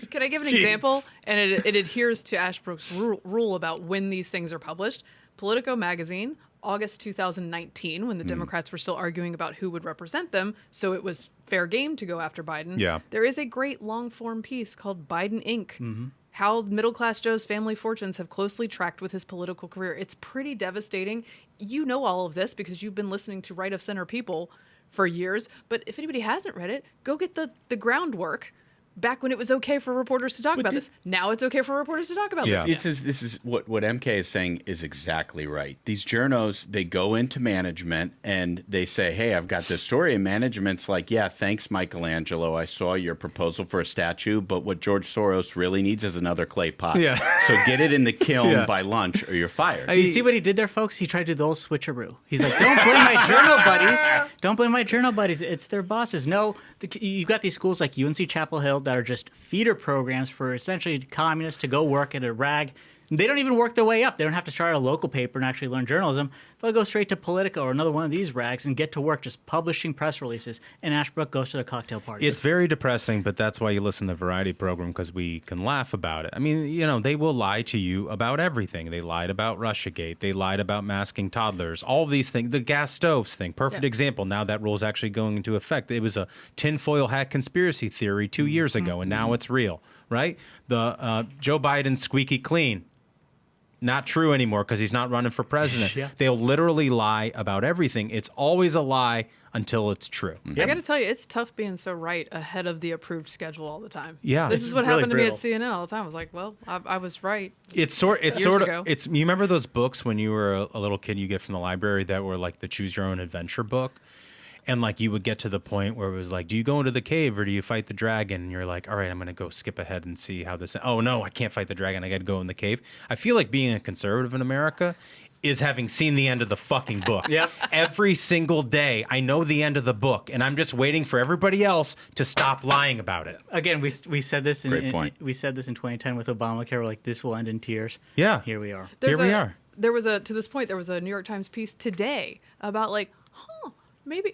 Can I give an example? And it adheres to Ashbrook's rule about when these things are published. Politico magazine, August 2019, when the Democrats were still arguing about who would represent them, so it was fair game to go after Biden. Yeah. There is a great long-form piece called Biden Inc., how middle-class Joe's family fortunes have closely tracked with his political career. It's pretty devastating. You know all of this because you've been listening to right-of-center people for years. But if anybody hasn't read it, go get the groundwork, back when it was okay for reporters to talk about this. Now it's okay for reporters to talk about this. This is what MK is saying is exactly right. These journos, they go into management and they say, hey, I've got this story. And management's like, yeah, thanks, Michelangelo. I saw your proposal for a statue, but what George Soros really needs is another clay pot. Yeah. So get it in the kiln by lunch or you're fired. Do you see what he did there, folks? He tried to do the old switcheroo. He's like, don't blame my journal buddies. Don't blame my journal buddies. It's their bosses. No, you've got these schools like UNC Chapel Hill that are just feeder programs for essentially communists to go work at a rag. They don't even work their way up. They don't have to start a local paper and actually learn journalism. They'll go straight to Politico or another one of these rags and get to work just publishing press releases. And Ashbrook goes to the cocktail party. It's very depressing, but that's why you listen to the Variety program, because we can laugh about it. I mean, you know, they will lie to you about everything. They lied about Russiagate. They lied about masking toddlers. All of these things. The gas stoves thing. Perfect example. Now that rule is actually going into effect. It was a tinfoil hat conspiracy theory 2 years ago, and now it's real, right? The Joe Biden squeaky clean. Not true anymore because he's not running for president. They'll literally lie about everything. It's always a lie until it's true. I got to tell you, it's tough being so right ahead of the approved schedule all the time. Yeah, this is what happened to me at CNN all the time. I was like, well, I was right. It's sort of. You remember those books when you were a little kid you get from the library that were like the Choose Your Own Adventure book? And like you would get to the point where it was like, do you go into the cave or do you fight the dragon? And you're like, all right, I'm going to go skip ahead and see how this. Oh, no, I can't fight the dragon. I got to go in the cave. I feel like being a conservative in America is having seen the end of the fucking book. Every single day, I know the end of the book, and I'm just waiting for everybody else to stop lying about it. Again, we said this we said this in 2010 with Obamacare. We're like, this will end in tears. Yeah. Here we are. There was a New York Times piece today about like, maybe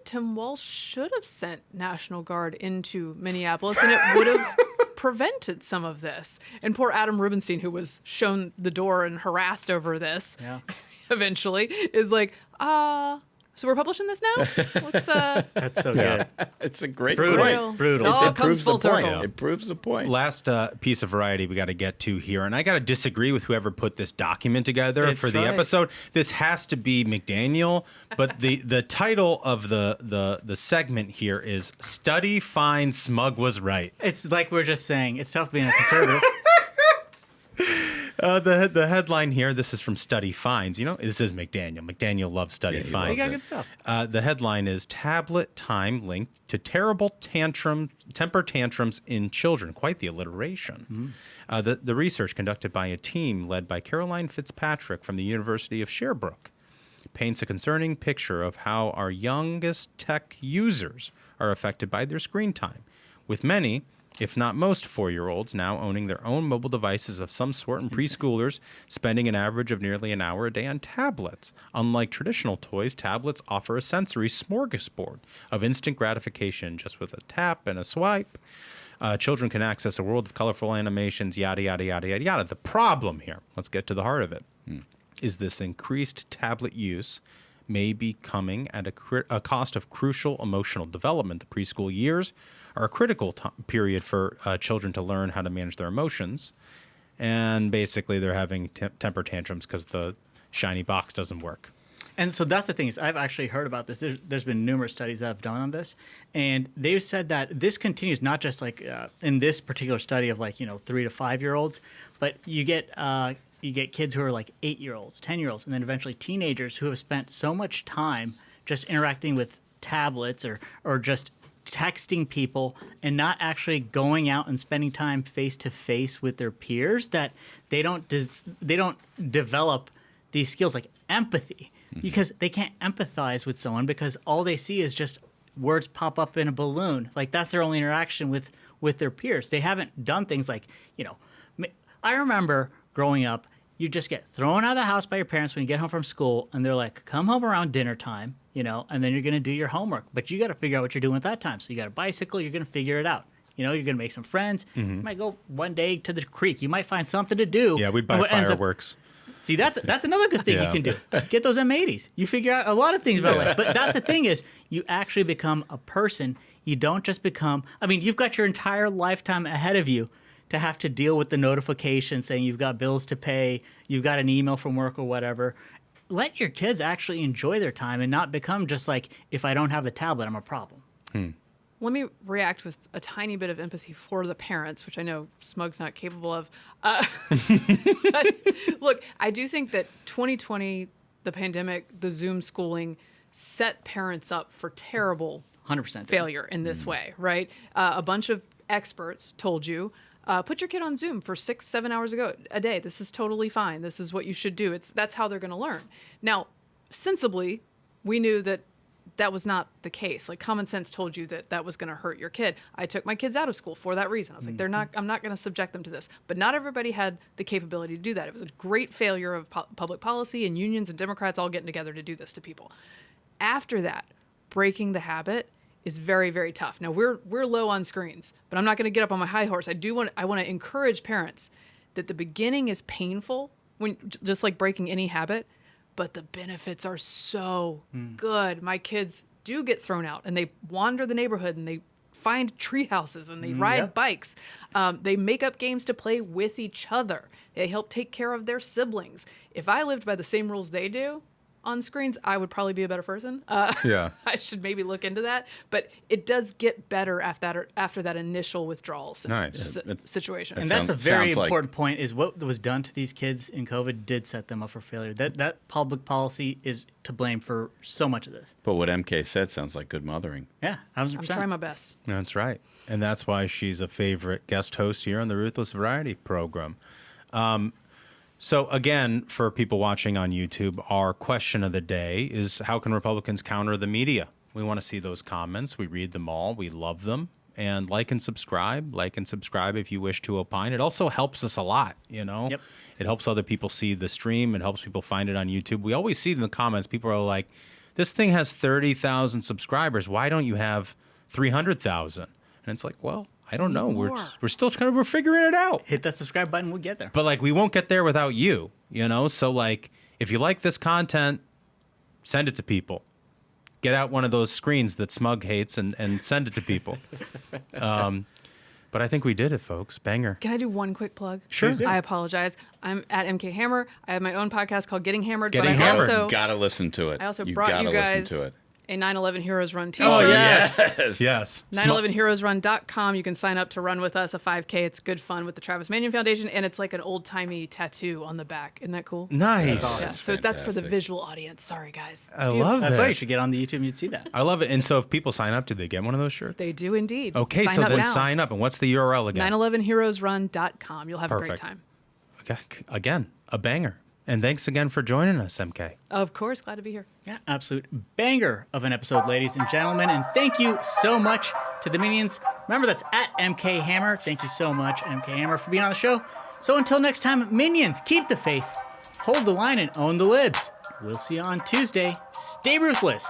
Tim Walz should have sent National Guard into Minneapolis and it would have prevented some of this. And poor Adam Rubenstein, who was shown the door and harassed over this, eventually is like, so we're publishing this now? That's so good. It's a great point. Brutal. It comes full circle. It proves the point. Last piece of variety we got to get to here, and I got to disagree with whoever put this document together for the episode. This has to be McDaniel, but the title of the segment here is "Study Finds Smug Was Right." It's like we're just saying, it's tough being a conservative. The headline here, this is from Study Finds. You know, this is McDaniel. McDaniel loves Study Finds. You got good stuff. The headline is Tablet Time Linked to Terrible Temper Tantrums in Children. Quite the alliteration. The research conducted by a team led by Caroline Fitzpatrick from the University of Sherbrooke paints a concerning picture of how our youngest tech users are affected by their screen time, with many, if not most, 4-year-olds now owning their own mobile devices of some sort, and preschoolers spending an average of nearly an hour a day on tablets. Unlike traditional toys, tablets offer a sensory smorgasbord of instant gratification just with a tap and a swipe. Children can access a world of colorful animations, yada, yada, yada, yada, yada. The problem here, let's get to the heart of it, is this increased tablet use may be coming at a cost of crucial emotional development. The preschool years are a critical period for children to learn how to manage their emotions. And basically they're having temper tantrums because the shiny box doesn't work. And so that's the thing is I've actually heard about this. There's been numerous studies that have done on this. And they've said that this continues not just like in this particular study of like, 3 to 5-year-olds, but you get kids who are like 8-year-olds, 10-year-olds, and then eventually teenagers who have spent so much time just interacting with tablets or just texting people and not actually going out and spending time face to face with their peers that they don't develop these skills like empathy because they can't empathize with someone because all they see is just words pop up in a balloon. Like that's their only interaction with their peers. They haven't done things like, I remember growing up, you just get thrown out of the house by your parents when you get home from school and they're like, come home around dinner time, and then you're going to do your homework. But you got to figure out what you're doing at that time. So you got a bicycle, you're going to figure it out. You're going to make some friends. You might go one day to the creek. You might find something to do. Yeah, we'd buy fireworks. See, that's another good thing you can do. Get those M80s. You figure out a lot of things about life. But that's the thing is you actually become a person. You don't just become, you've got your entire lifetime ahead of you to have to deal with the notification saying you've got bills to pay, you've got an email from work or whatever. Let your kids actually enjoy their time and not become just like, if I don't have the tablet, I'm a problem. let me react with a tiny bit of empathy for the parents, which I know Smug's not capable of. But look, I do think that 2020, the pandemic, the Zoom schooling, set parents up for terrible 100% failure in this way, right? A bunch of experts told you, put your kid on Zoom for 6-7 hours a day. This is totally fine. This is what you should do. That's how they're going to learn. Now, sensibly, we knew that was not the case. Like, common sense told you that was going to hurt your kid. I took my kids out of school for that reason. I was like, I'm not going to subject them to this. But not everybody had the capability to do that. It was a great failure of public policy and unions and Democrats all getting together to do this to people. After that, breaking the habit is very, very tough. Now, we're low on screens, but I'm not going to get up on my high horse. I want to encourage parents that the beginning is painful, just like breaking any habit, but the benefits are so good. My kids do get thrown out, and they wander the neighborhood, and they find tree houses, and they ride bikes. They make up games to play with each other. They help take care of their siblings. If I lived by the same rules they do on screens, I would probably be a better person. I should maybe look into that. But it does get better after that initial withdrawal situation. And that's a very important point, is what was done to these kids in COVID did set them up for failure. That public policy is to blame for so much of this. But what MK said sounds like good mothering. Yeah, 100%. I'm trying my best. That's right. And that's why she's a favorite guest host here on the Ruthless Variety program. So again, for people watching on YouTube, our question of the day is, how can Republicans counter the media? We want to see those comments. We read them all. We love them. And like and subscribe. Like and subscribe if you wish to opine. It also helps us a lot, you know? Yep. It helps other people see the stream. It helps people find it on YouTube. We always see in the comments, people are like, this thing has 30,000 subscribers. Why don't you have 300,000? And it's like, well, I don't know. We're still we're figuring it out. Hit that subscribe button, we'll get there. But like, we won't get there without you, you know? So like, if you like this content, send it to people. Get out one of those screens that Smug hates and send it to people. But I think we did it, folks. Banger. Can I do one quick plug? Sure. I apologize. I'm at MK Hammer. I have my own podcast called Getting Hammered. Getting but Hammered. Also, gotta listen to it. I also brought you guys to it. a 9/11 Heroes Run t-shirt. Oh, yes. Yes. 911heroesrun.com. You can sign up to run with us, a 5K. It's good fun with the Travis Manion Foundation, and it's like an old-timey tattoo on the back. Isn't that cool? Nice. Yeah, so that's for the visual audience. Sorry, guys. I love that. That's why you should get on the YouTube and you'd see that. I love it. And so if people sign up, do they get one of those shirts? They do indeed. Okay, sign so up then now. sign up. And what's the URL again? 911heroesrun.com. You'll have a great time. Okay. Again, a banger. And thanks again for joining us, MK. Of course. Glad to be here. Yeah, absolute banger of an episode, ladies and gentlemen. And thank you so much to the Minions. Remember, that's at MK Hammer. Thank you so much, MK Hammer, for being on the show. So until next time, Minions, keep the faith, hold the line, and own the libs. We'll see you on Tuesday. Stay ruthless.